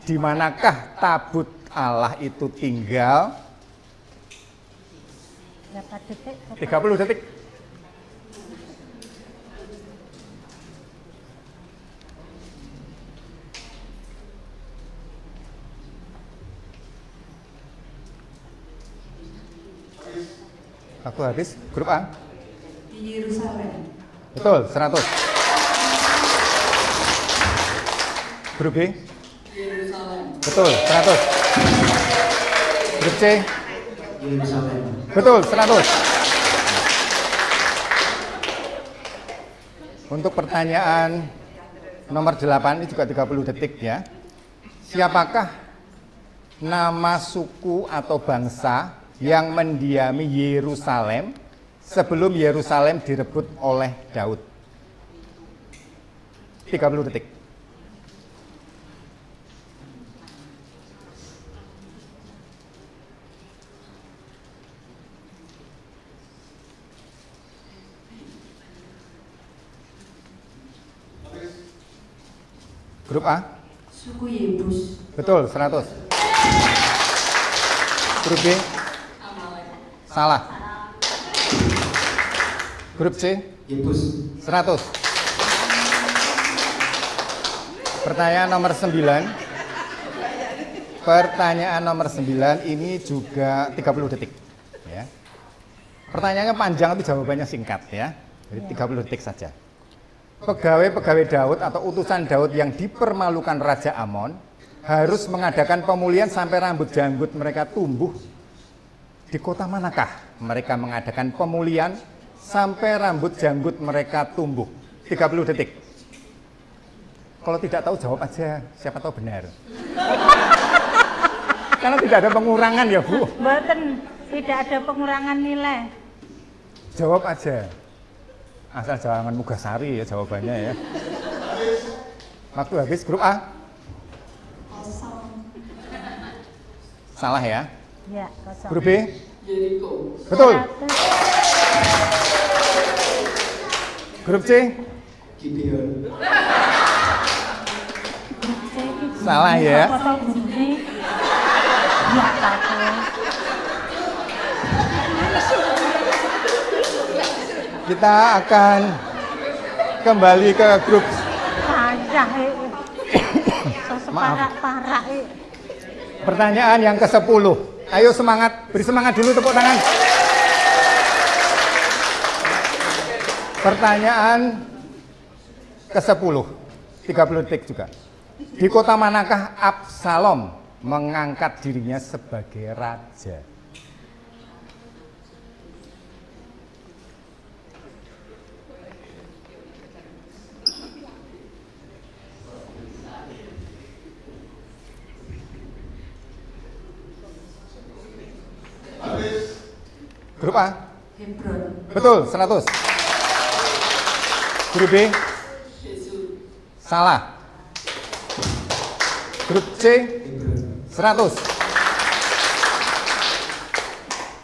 di manakah tabut Allah itu tinggal? Berapa detik? 30 detik. Waktu habis. Grup A. Di Yerusalem. Betul, 100. Grup B. Yerusalem. Betul, 100. Grup C. Yerusalem. Betul, 100. Untuk pertanyaan nomor 8 ini juga 30 detik ya. Siapakah nama suku atau bangsa yang mendiami Yerusalem sebelum Yerusalem direbut oleh Daud? 30 detik. Grup A. Suku Yebus. Betul, 100. Grup B. Salah. Grup C. Yebus. 100. Pertanyaan nomor 9. Pertanyaan nomor 9 ini juga 30 detik ya. Pertanyaannya panjang tapi jawabannya singkat ya. Jadi 30 detik saja. Pegawai-pegawai Daud atau utusan Daud yang dipermalukan Raja Amon harus mengadakan pemulihan sampai rambut janggut mereka tumbuh. Di kota manakah mereka mengadakan pemulihan sampai rambut janggut mereka tumbuh? 30 detik. Kalau tidak tahu jawab aja, siapa tahu benar. Karena tidak ada pengurangan ya Bu. Mboten, tidak ada pengurangan nilai. Jawab aja. Asal jangan mugasari ya jawabannya ya. Waktu habis. Grup A. Kosong. Salah ya. Ya, kosong. Grup B. Jericho. Betul. Grup C. Gideon. Salah ya. Kosong bunyi. Ya, satu. Kita akan kembali ke grup. Payah Maaf. Parah. Pertanyaan yang ke-10. Ayo semangat, beri semangat dulu tepuk tangan. Pertanyaan ke-10. 30 detik juga. Di kota manakah Absalom mengangkat dirinya sebagai raja? Grup A. Hebron. Betul, 100. Grup B. Salah. Grup C. 100.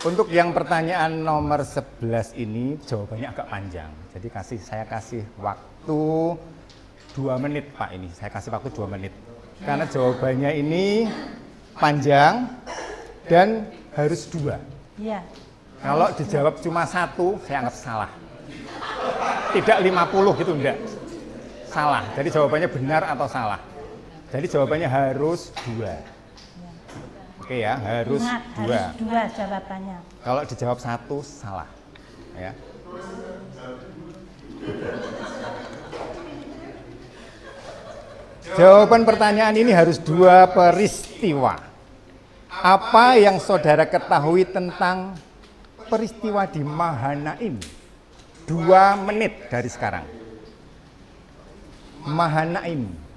Untuk yang pertanyaan nomor 11 ini jawabannya agak panjang. Jadi saya kasih waktu 2 menit Pak ini. Saya kasih waktu 2 menit. Karena jawabannya ini panjang dan harus 2. Iya. Kalau dijawab cuma 1, saya anggap salah. Tidak 50 gitu, enggak. Salah. Jadi jawabannya benar atau salah. Jadi jawabannya harus 2. Oke ya, harus 2. Harus 2 jawabannya. Kalau dijawab 1, salah. Ya. Jawaban pertanyaan ini harus 2 peristiwa. Apa yang saudara ketahui tentang peristiwa di Mahanaim? 2 menit dari sekarang. Mahanaim.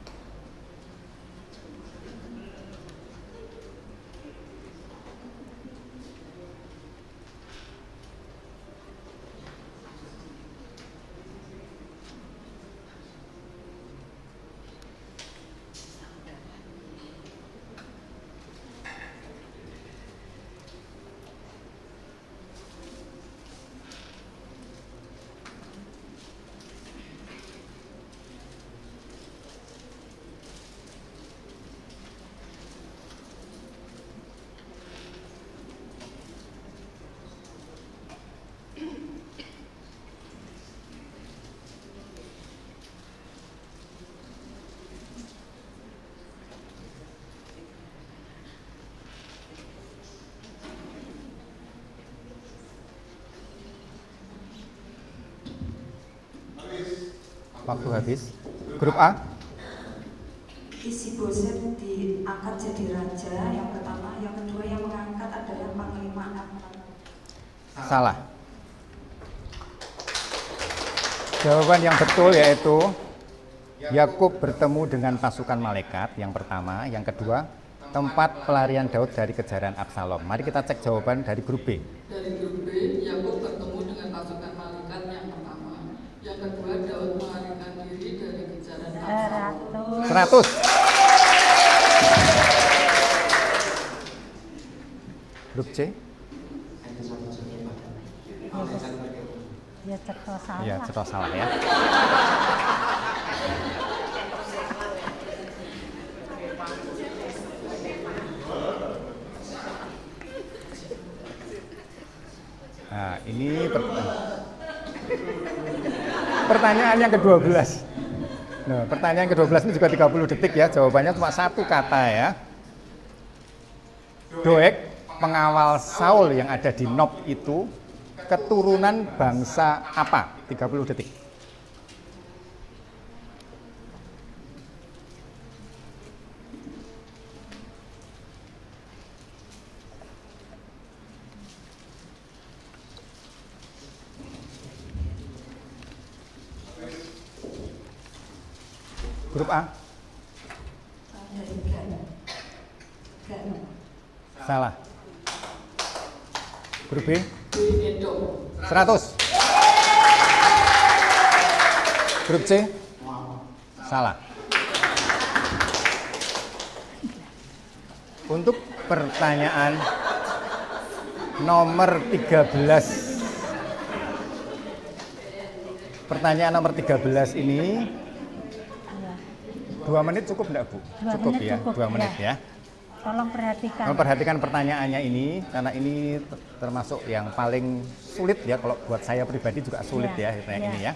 Waktu habis. Grup A. Isi-Boset diangkat jadi raja yang pertama, yang kedua yang mengangkat adalah panglima Amnon. Salah. Jawaban yang betul yaitu Yakub bertemu dengan pasukan malaikat yang pertama, yang kedua tempat pelarian Daud dari kejaran Absalom. Mari kita cek jawaban dari grup B. Dari grup B, Yakub bertemu dengan pasukan malaikat yang pertama. Yang kedua, Daud melarikan diri dari kejaran Absalom. 100. Grup C. Ya cetok salah. Iya, cetok salah ya. Nah, ini pertanyaan yang ke-12. Nah, pertanyaan ke-12 ini juga 30 detik ya, jawabannya cuma 1 kata ya. Doeg, pengawal Saul yang ada di Nob itu keturunan bangsa apa? 30 detik. Grup A. Salah. Grup B. 100. Grup C. Salah. Untuk pertanyaan nomor 13. Pertanyaan nomor 13 ini 2 menit cukup enggak, Bu? Cukup ya, 2 menit ya. Tolong perhatikan. Memperhatikan pertanyaannya ini, karena ini termasuk yang paling sulit ya, kalau buat saya pribadi juga sulit ya ini ya.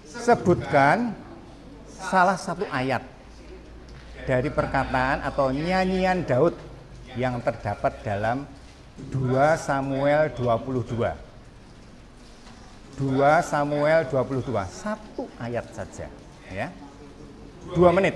Sebutkan salah satu ayat dari perkataan atau nyanyian Daud yang terdapat dalam 2 Samuel 22. 2 Samuel 22, 1 ayat saja ya. 2 menit.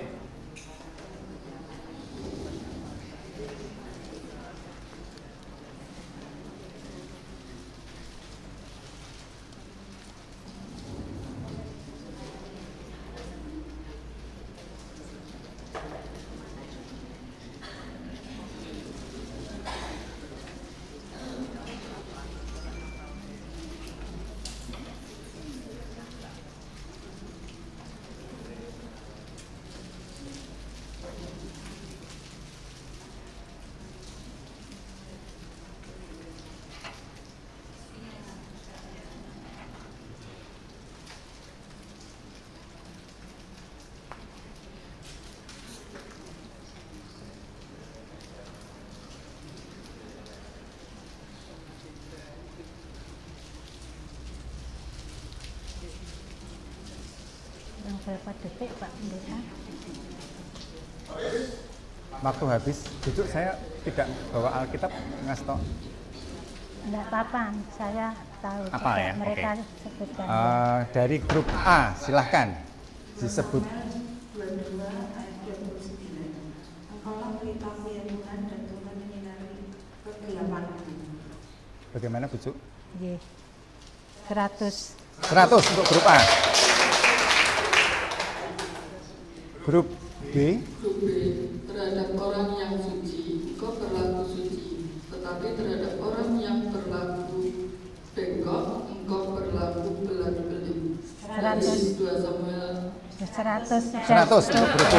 Yang berapa detik Pak Pendeta? Waktu habis. Duduk, saya tidak bawa Alkitab, ngasih tau. Enggak apa-apa, saya tahu Apa juga ya? mereka Oke. sebutkan. Dari grup A, silahkan disebut. 22 ayat 29. Engkaulah pelitamu ya Tuhan dan Tuhan menyinari kegelapanmu. Bagaimana Bu Cuk? Ye. 100. 100 untuk grup A. Grup B. Grup B, terhadap orang yang suci, engkau berlaku suci. Tetapi terhadap orang yang berlaku bengkok, engkau berlaku belat-belit. 100. 2 Samuel 100. 100 untuk grup B.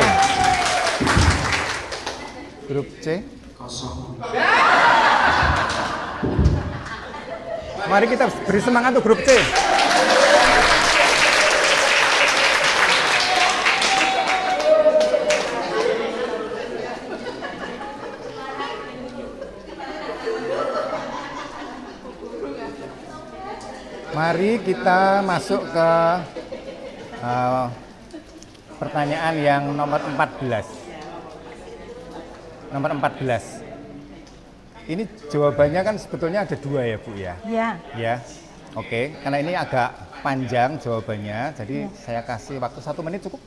Grup C. Kosong. Mari kita beri semangat untuk grup C. Mari kita masuk ke pertanyaan yang nomor 14. Nomor 14. Ini jawabannya kan sebetulnya ada 2 ya Bu ya? Ya. Ya, oke. Karena ini agak panjang jawabannya, jadi saya kasih waktu 1 menit cukup?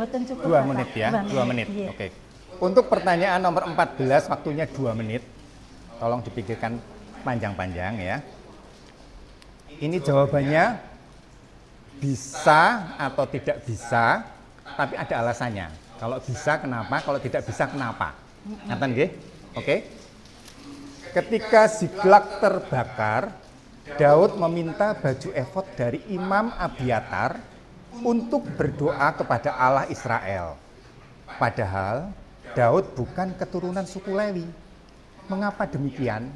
Betul cukup. 2 menit ya, 2 menit. Iya. Oke. Untuk pertanyaan nomor 14, waktunya 2 menit. Tolong dipikirkan panjang-panjang ya. Ini jawabannya bisa atau tidak bisa, tapi ada alasannya. Kalau bisa kenapa, kalau tidak bisa kenapa. Ngaten nggih? Oke. Ketika Ziklag terbakar, Daud meminta baju efod dari Imam Abiatar untuk berdoa kepada Allah Israel. Padahal Daud bukan keturunan suku Lewi. Mengapa demikian?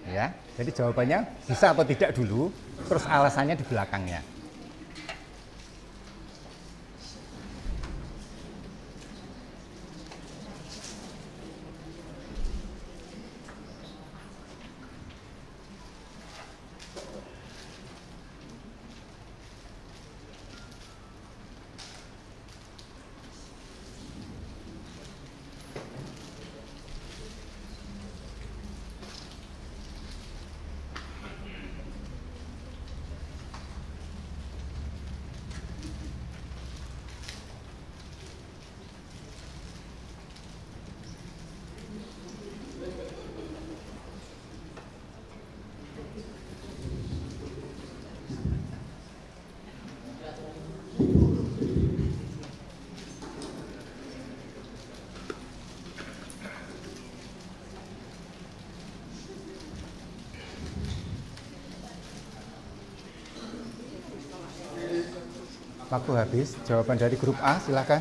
Ya, jadi jawabannya bisa atau tidak dulu, terus alasannya di belakangnya. Waktu habis. Jawaban dari grup A, silakan.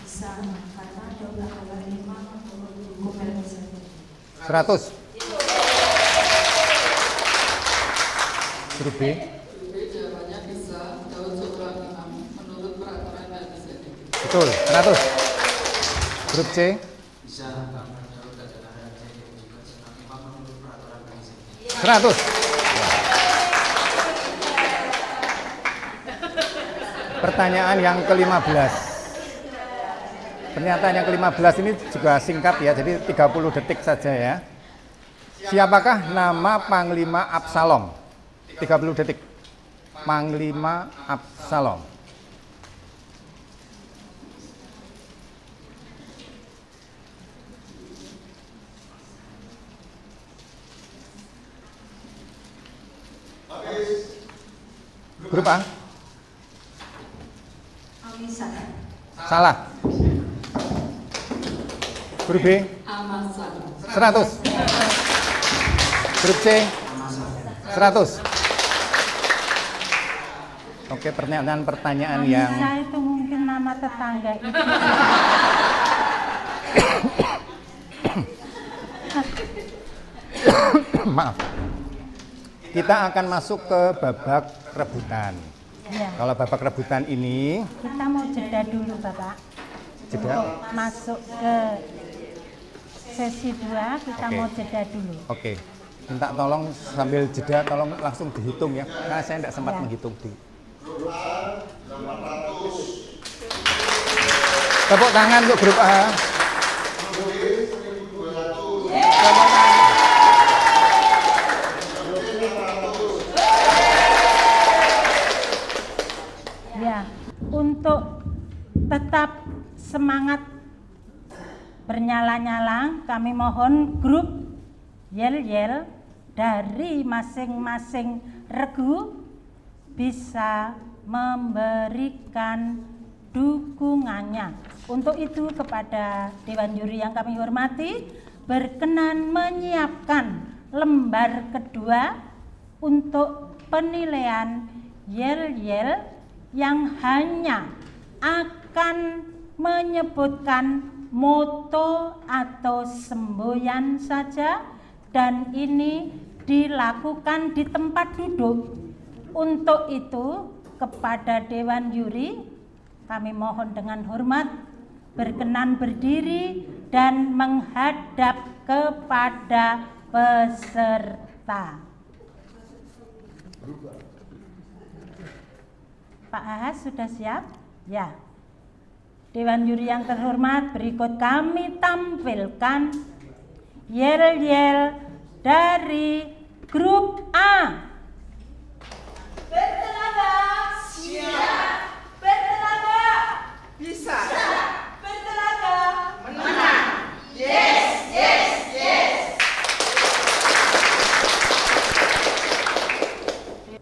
Bisa, karena Daud adalah imam hukum Melkisedek. 100. Grup B. Grup B jawabannya bisa, Daud seorang imam menurut peraturan Melkisedek. Betul, 100. Grup C. Bisa, karena Daud adalah raja yang juga seorang imam menurut peraturan Melkisedek. 100. Pertanyaan yang ke-15. Pernyataan yang ke-15 ini juga singkat ya, jadi 30 detik saja ya. Siapakah nama Panglima Absalom? 30 detik. Panglima Absalom. Grup A? Amisah. Salah. Grup B? Amasa. 100. Grup C? 100. Oke, pertanyaan yang Amisa itu mungkin nama tetangga itu. maaf. Kita akan masuk ke babak rebutan. Ya. Kalau babak rebutan ini Kita mau jeda dulu Bapak. jeda. Masuk ke sesi 2, kita Oke. mau jeda dulu. Oke. Minta tolong sambil jeda tolong langsung dihitung ya. Karena saya tidak sempat Ya. menghitung di. Grup A 800. Tepuk tangan untuk grup A. Ya, untuk tetap semangat bernyala-nyala, kami mohon grup yel-yel dari masing-masing regu bisa memberikan dukungannya. Untuk itu kepada Dewan Juri yang kami hormati, berkenan menyiapkan lembar kedua untuk penilaian yel-yel yang hanya akan menyebutkan moto atau semboyan saja, dan ini dilakukan di tempat duduk. Untuk itu kepada Dewan Juri kami mohon dengan hormat berkenan berdiri dan menghadap kepada peserta. Pak Ahas sudah siap? Ya. Dewan Juri yang terhormat, berikut kami tampilkan yel-yel dari grup A. Bertenaga, siap. Bertenaga, bisa. Bertenaga, menang. Yes, yes, yes.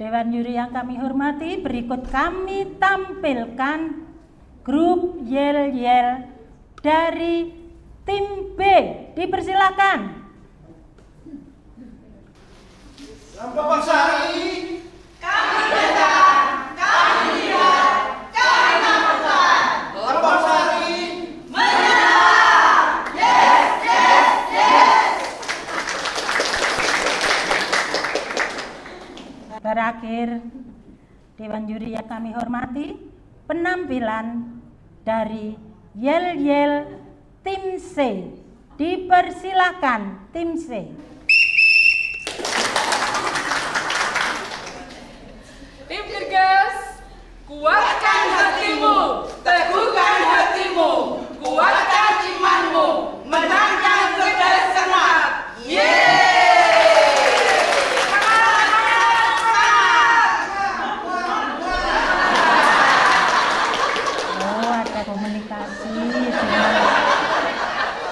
Dewan Juri yang kami hormati, berikut kami tampilkan grup yel-yel dari tim B. Dipersilakan. Bapak Sari, kami datang, kami lihat, kami lakukan. Bapak Sari, menang. Yes, yes, yes. Terakhir, Dewan Juri yang kami hormati, penampilan dari yel-yel tim C. Dipersilakan tim C. Tim Dirgas, kuatkan hatimu, teguhkan hatimu, kuatkan imanmu, menangkan cerdas cermat. Yeay! Oh, ada komunikasi.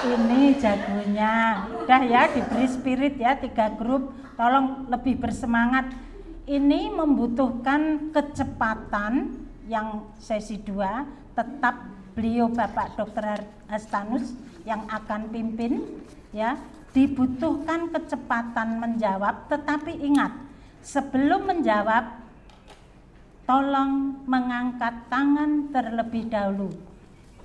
Ini jagonya. Udah ya, diberi spirit ya, 3 grup. Tolong lebih bersemangat. Ini membutuhkan kecepatan yang sesi 2, tetap beliau Bapak Dr. Hastanus yang akan pimpin ya. Dibutuhkan kecepatan menjawab, tetapi ingat, sebelum menjawab tolong mengangkat tangan terlebih dahulu.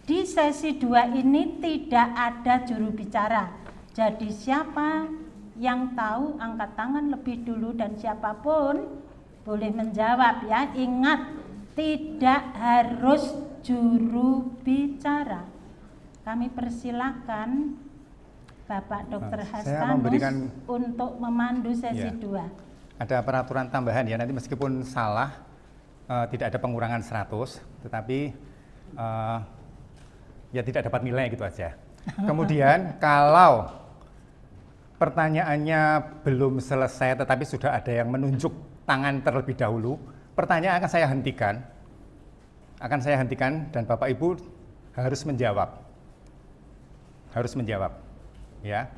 Di sesi 2 ini tidak ada juru bicara. Jadi siapa yang tahu angkat tangan lebih dulu dan siapapun boleh menjawab ya. Ingat, tidak harus juru bicara. Kami persilakan Bapak Dr. Hastanus untuk memandu sesi 2. Ada peraturan tambahan ya, nanti meskipun salah tidak ada pengurangan 100, tetapi ya tidak dapat nilai gitu aja. Kemudian kalau pertanyaannya belum selesai tetapi sudah ada yang menunjuk tangan terlebih dahulu, pertanyaan akan saya hentikan. Dan Bapak Ibu harus menjawab. Ya.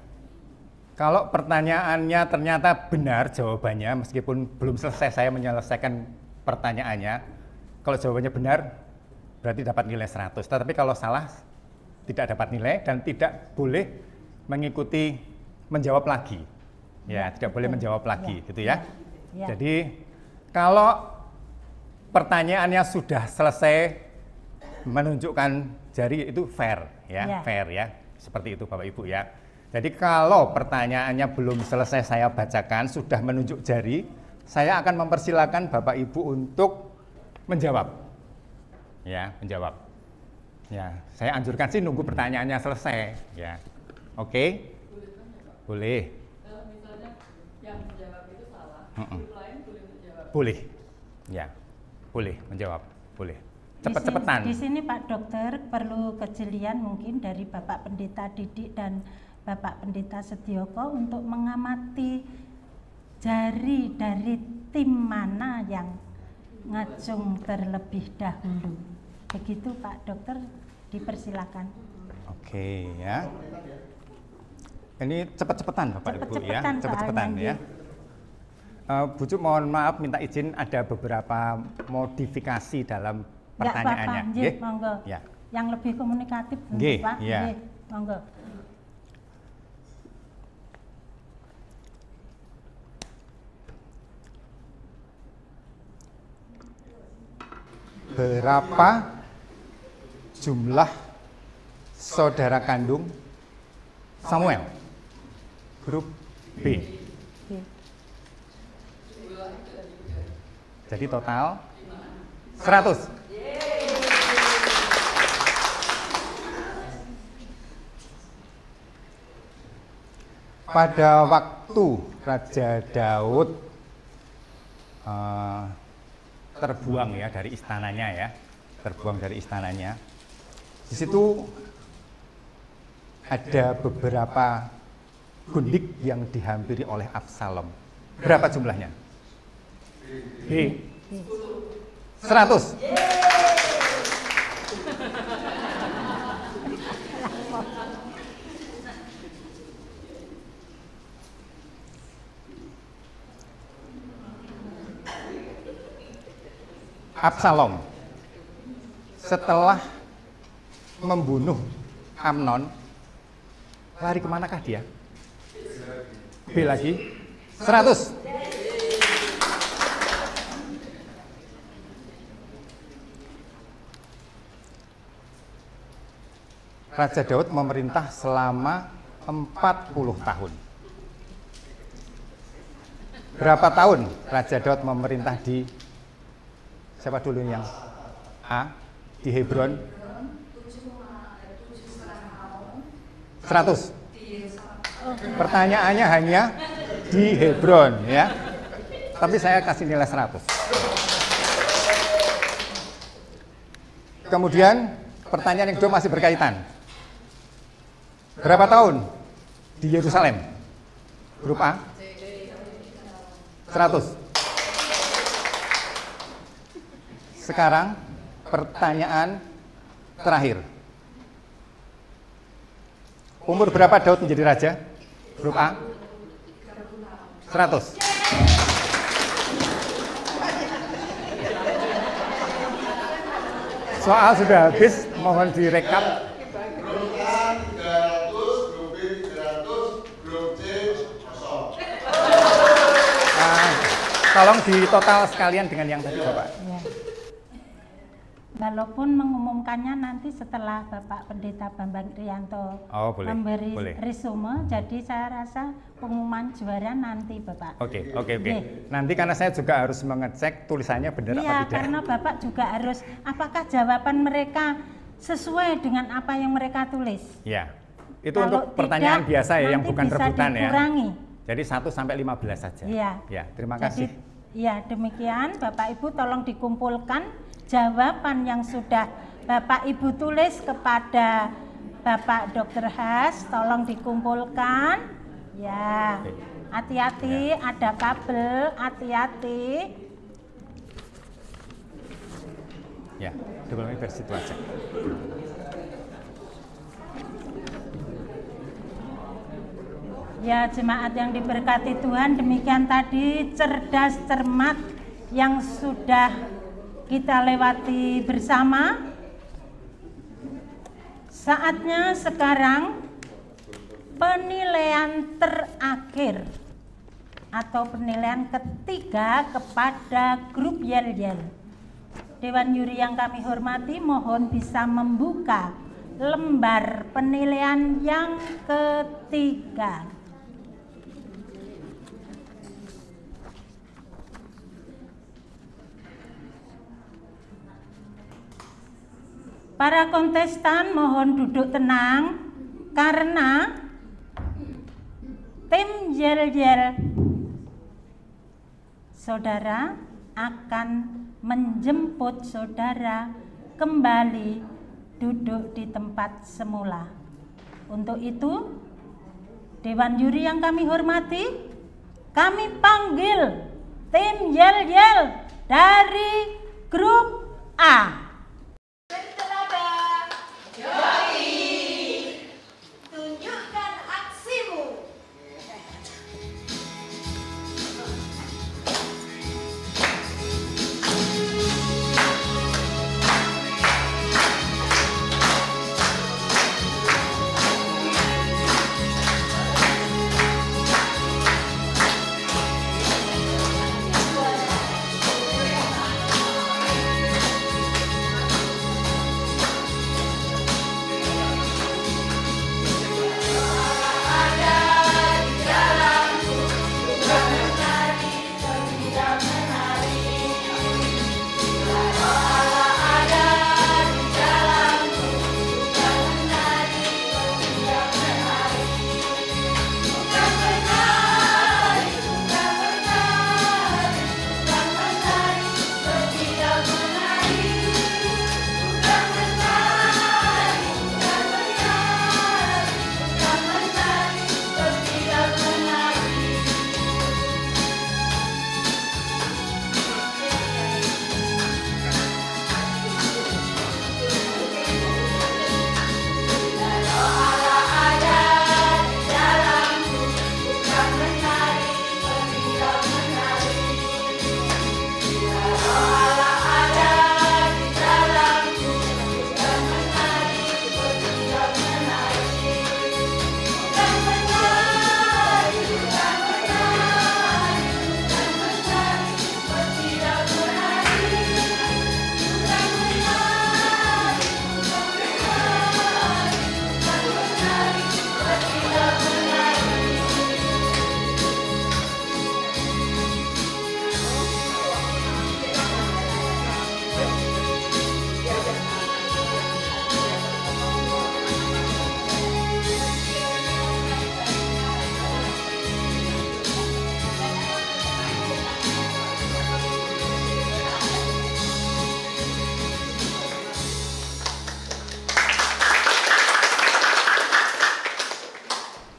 Kalau pertanyaannya ternyata benar jawabannya, meskipun belum selesai saya menyelesaikan pertanyaannya, kalau jawabannya benar berarti dapat nilai 100. Tetapi kalau salah tidak dapat nilai dan tidak boleh mengikuti menjawab lagi. Ya, tidak boleh menjawab lagi gitu ya. Jadi kalau pertanyaannya sudah selesai menunjukkan jari itu fair ya, fair ya. Seperti itu Bapak Ibu ya. Jadi kalau pertanyaannya belum selesai saya bacakan, sudah menunjuk jari, saya akan mempersilakan Bapak Ibu untuk menjawab. Ya, menjawab. Ya, saya anjurkan sih nunggu pertanyaannya selesai ya. Oke? Boleh. Kalau misalnya yang menjawab itu salah, grup lain boleh menjawab. Boleh. Ya. Boleh menjawab. Boleh. cepet-cepetan. Di sini Pak Dokter perlu kejelian mungkin dari Bapak Pendeta Didik dan Bapak Pendeta Setioko untuk mengamati jari dari tim mana yang ngacung terlebih dahulu. Begitu Pak Dokter, dipersilakan. Oke ya. Ini cepet-cepetan Bapak Ibu ya, cepet-cepetan ya. Bu Cu, mohon maaf minta izin ada beberapa modifikasi dalam pertanyaannya. Nggih, monggo. Ya. Yang lebih komunikatif Nggih, Pak. ya. Nggih, monggo. Berapa jumlah saudara kandung Samuel? Grup B. Jadi total 100. Pada waktu Raja Daud terbuang ya dari istananya ya, terbuang dari istananya. Di situ ada beberapa gundik yang dihampiri oleh Absalom. Berapa jumlahnya? B. 100. Absalom setelah membunuh Amnon, lari kemanakah dia? B lagi. 100. Raja Daud memerintah selama 40 tahun. Berapa tahun Raja Daud memerintah di, siapa dulu yang A? Di Hebron? 100. Pertanyaannya hanya di Hebron ya. Tapi saya kasih nilai 100. Kemudian pertanyaan yang kedua masih berkaitan. Berapa tahun di Yerusalem? Grup A? 100. Sekarang pertanyaan terakhir. Umur berapa Daud menjadi raja? Grup A? 100. Soal sudah habis, mohon direkap. Tolong di total sekalian dengan yang tadi Bapak. Ya. Walaupun mengumumkannya nanti setelah Bapak Pendeta Bambang Rianto memberi resume, jadi saya rasa pengumuman juara nanti Bapak. Oke. Nanti karena saya juga harus mengecek tulisannya benar apa tidak. Karena Bapak juga harus, apakah jawaban mereka sesuai dengan apa yang mereka tulis. Ya, itu kalau untuk pertanyaan tidak, biasa ya, yang bukan rebutan dikurangi. Ya. Jadi 1 sampai 15 saja. Iya. Ya, terima kasih. Ya, demikian Bapak Ibu tolong dikumpulkan jawaban yang sudah Bapak Ibu tulis kepada Bapak Dr. Has, tolong dikumpulkan. Ya. Hati-hati, ada kabel, hati-hati. Ya, double versi itu aja. Ya, jemaat yang diberkati Tuhan, demikian tadi cerdas cermat yang sudah kita lewati bersama. Saatnya sekarang penilaian terakhir atau penilaian ketiga kepada grup Yel-Yel. Dewan Juri yang kami hormati, mohon bisa membuka lembar penilaian yang ketiga. Para kontestan mohon duduk tenang karena tim Yel-Yel saudara akan menjemput saudara kembali duduk di tempat semula. Untuk itu, Dewan Juri yang kami hormati, kami panggil tim Yel-Yel dari grup A. Tunjukkan aksimu.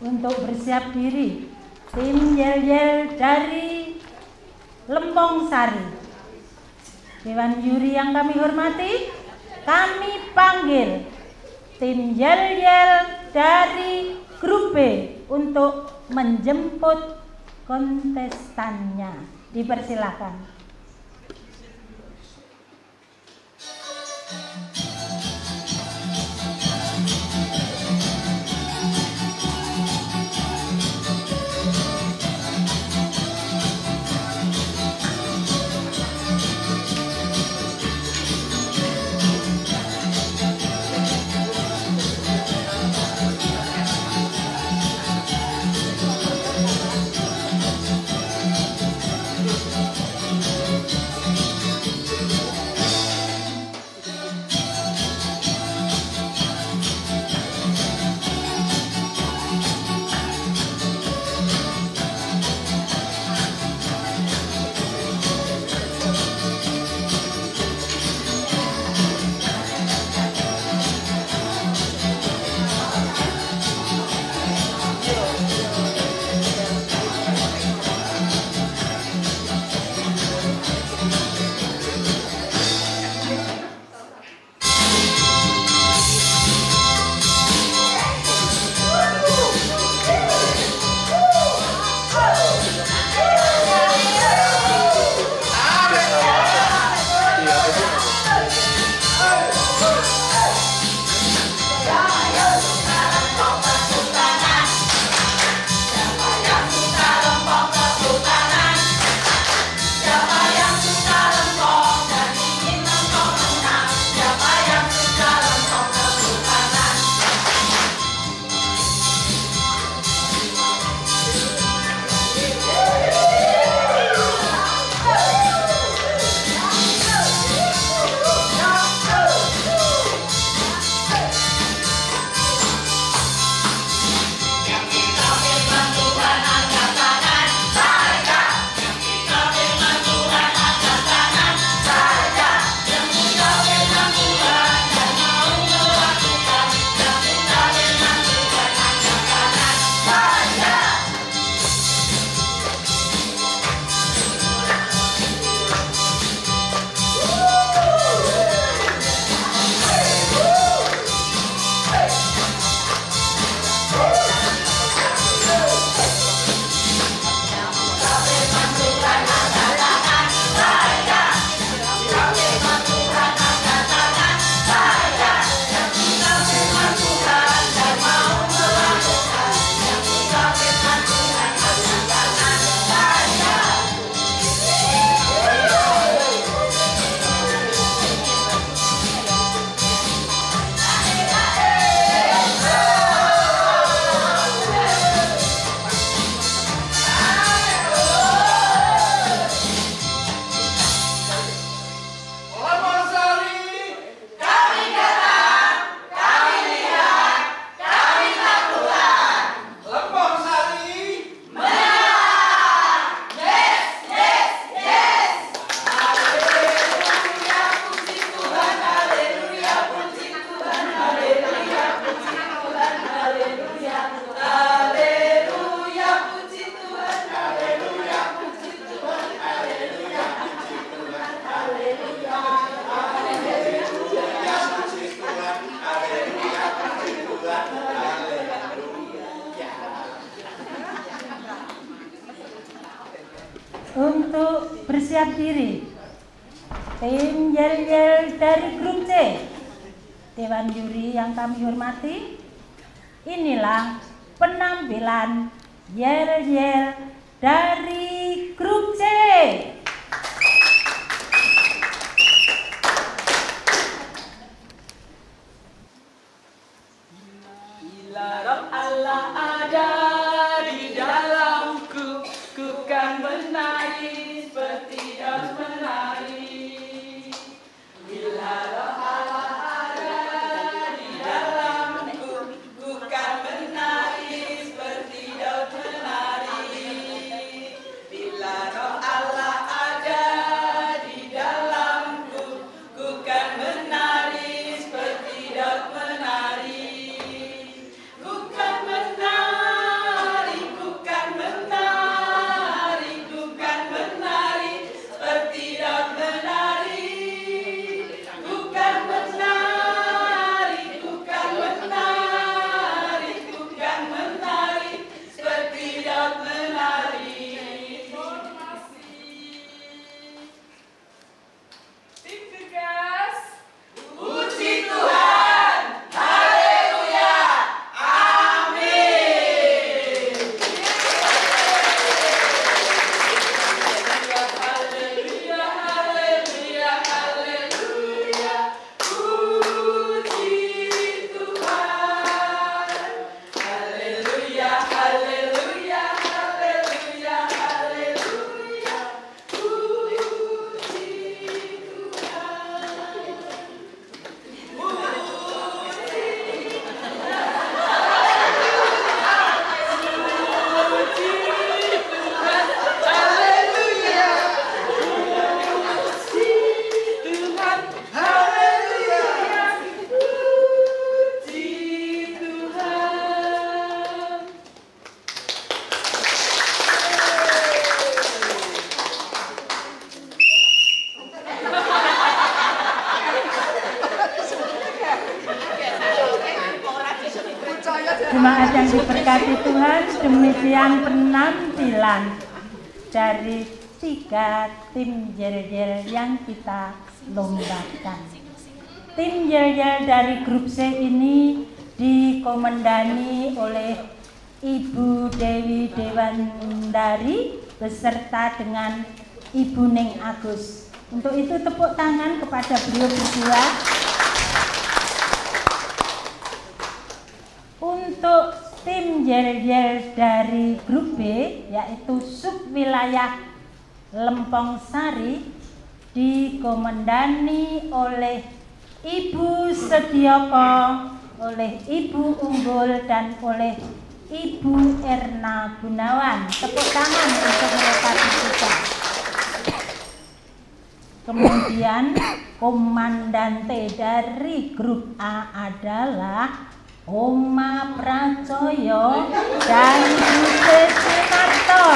Untuk bersiap diri, tim Yel-Yel dari Lempong Sari. Dewan Juri yang kami hormati, kami panggil tim Yel-Yel dari grup B untuk menjemput kontestannya. Dipersilakan. bersiap diri. Tim Yel-Yel dari grup C, Dewan Juri yang kami hormati, inilah penampilan Yel-Yel dari grup C. Bila roh Allah ada di dalamku, ku kan menari seperti Daud menari. Bila roh Allah ada di dalamku, ku kan menari seperti Daud menari. Bila roh Allah ada di dalamku, ku kan menari seperti Daud menari. Jemaat yang diberkati Tuhan, demikian penampilan dari 3 tim Yel-Yel yang kita lombakan. Tim Yel-Yel dari grup C ini dikomandani oleh Ibu Dewi Dewandari beserta dengan Ibu Ning Agus. Untuk itu tepuk tangan kepada beliau berdua. Untuk tim Yel-Yel dari grup B, yaitu subwilayah Lempong Sari, dikomandani oleh Ibu Sedioko, oleh Ibu Unggul, dan oleh Ibu Erna Gunawan. Tepuk tangan untuk mereka juga. Kemudian komandante dari grup A adalah Oma Pracoyo dan Buse Sunarto.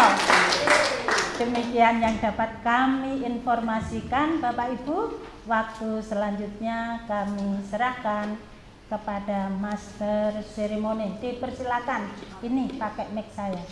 Demikian yang dapat kami informasikan, Bapak Ibu. Waktu selanjutnya kami serahkan kepada Master Seremoni. Dipersilakan, ini pakai mic saya.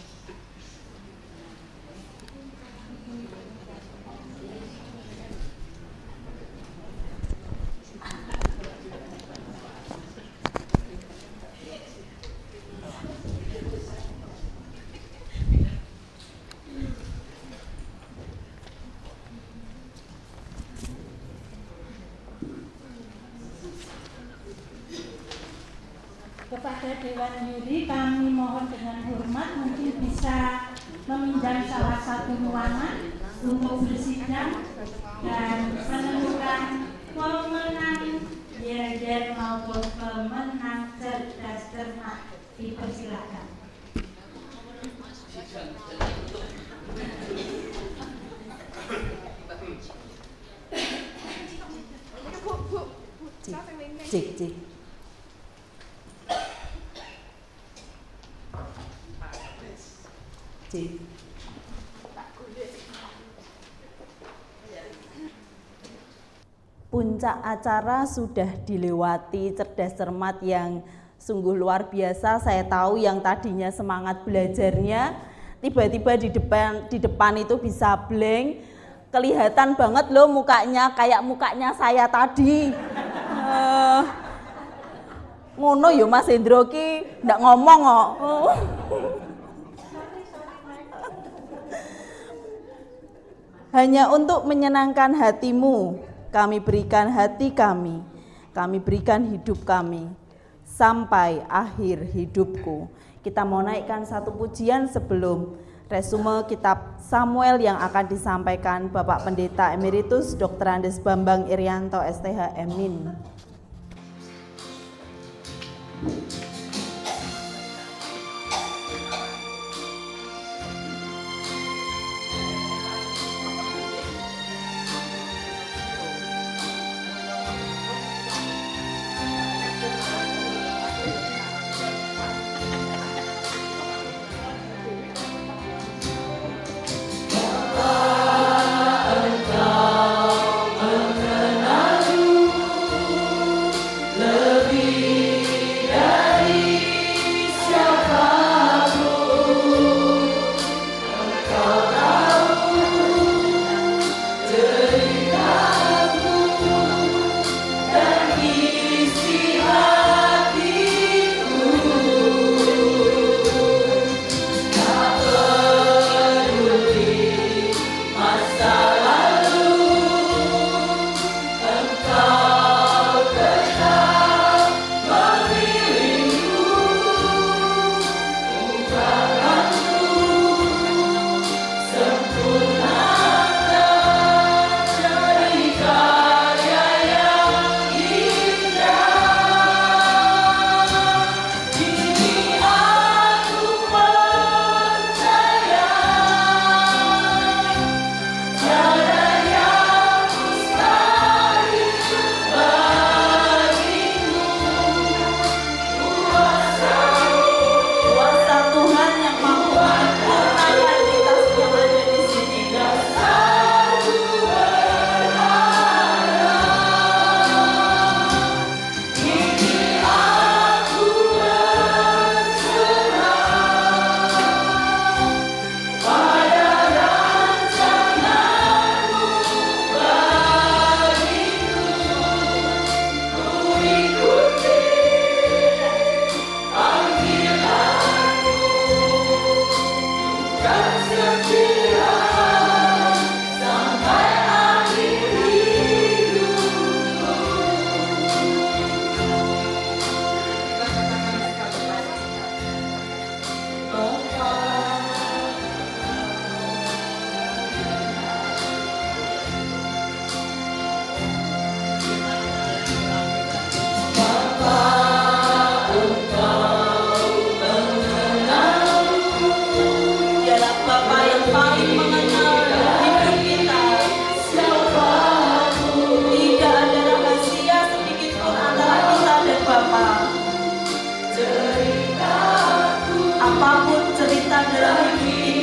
Kepada Dewan Juri kami mohon dengan hormat mungkin bisa meminjam salah satu ruangan untuk bersidang dan menentukan pemenang Yel-Yel maupun pemenang cerdas cermat. Dipersilakan. Cik. Puncak acara sudah dilewati, cerdas cermat yang sungguh luar biasa. Saya tahu yang tadinya semangat belajarnya tiba-tiba di depan itu bisa blank, kelihatan banget loh mukanya, kayak mukanya saya tadi. Ngono yo Mas Hendro ki ndak ngomong kok. Hanya untuk menyenangkan hatimu, kami berikan hati kami berikan hidup kami, sampai akhir hidupku. Kita mau naikkan satu pujian sebelum resume kitab Samuel yang akan disampaikan Bapak Pendeta Emeritus Dr. Andes Bambang Irianto STH Emin. Apapun cerita dalam hidup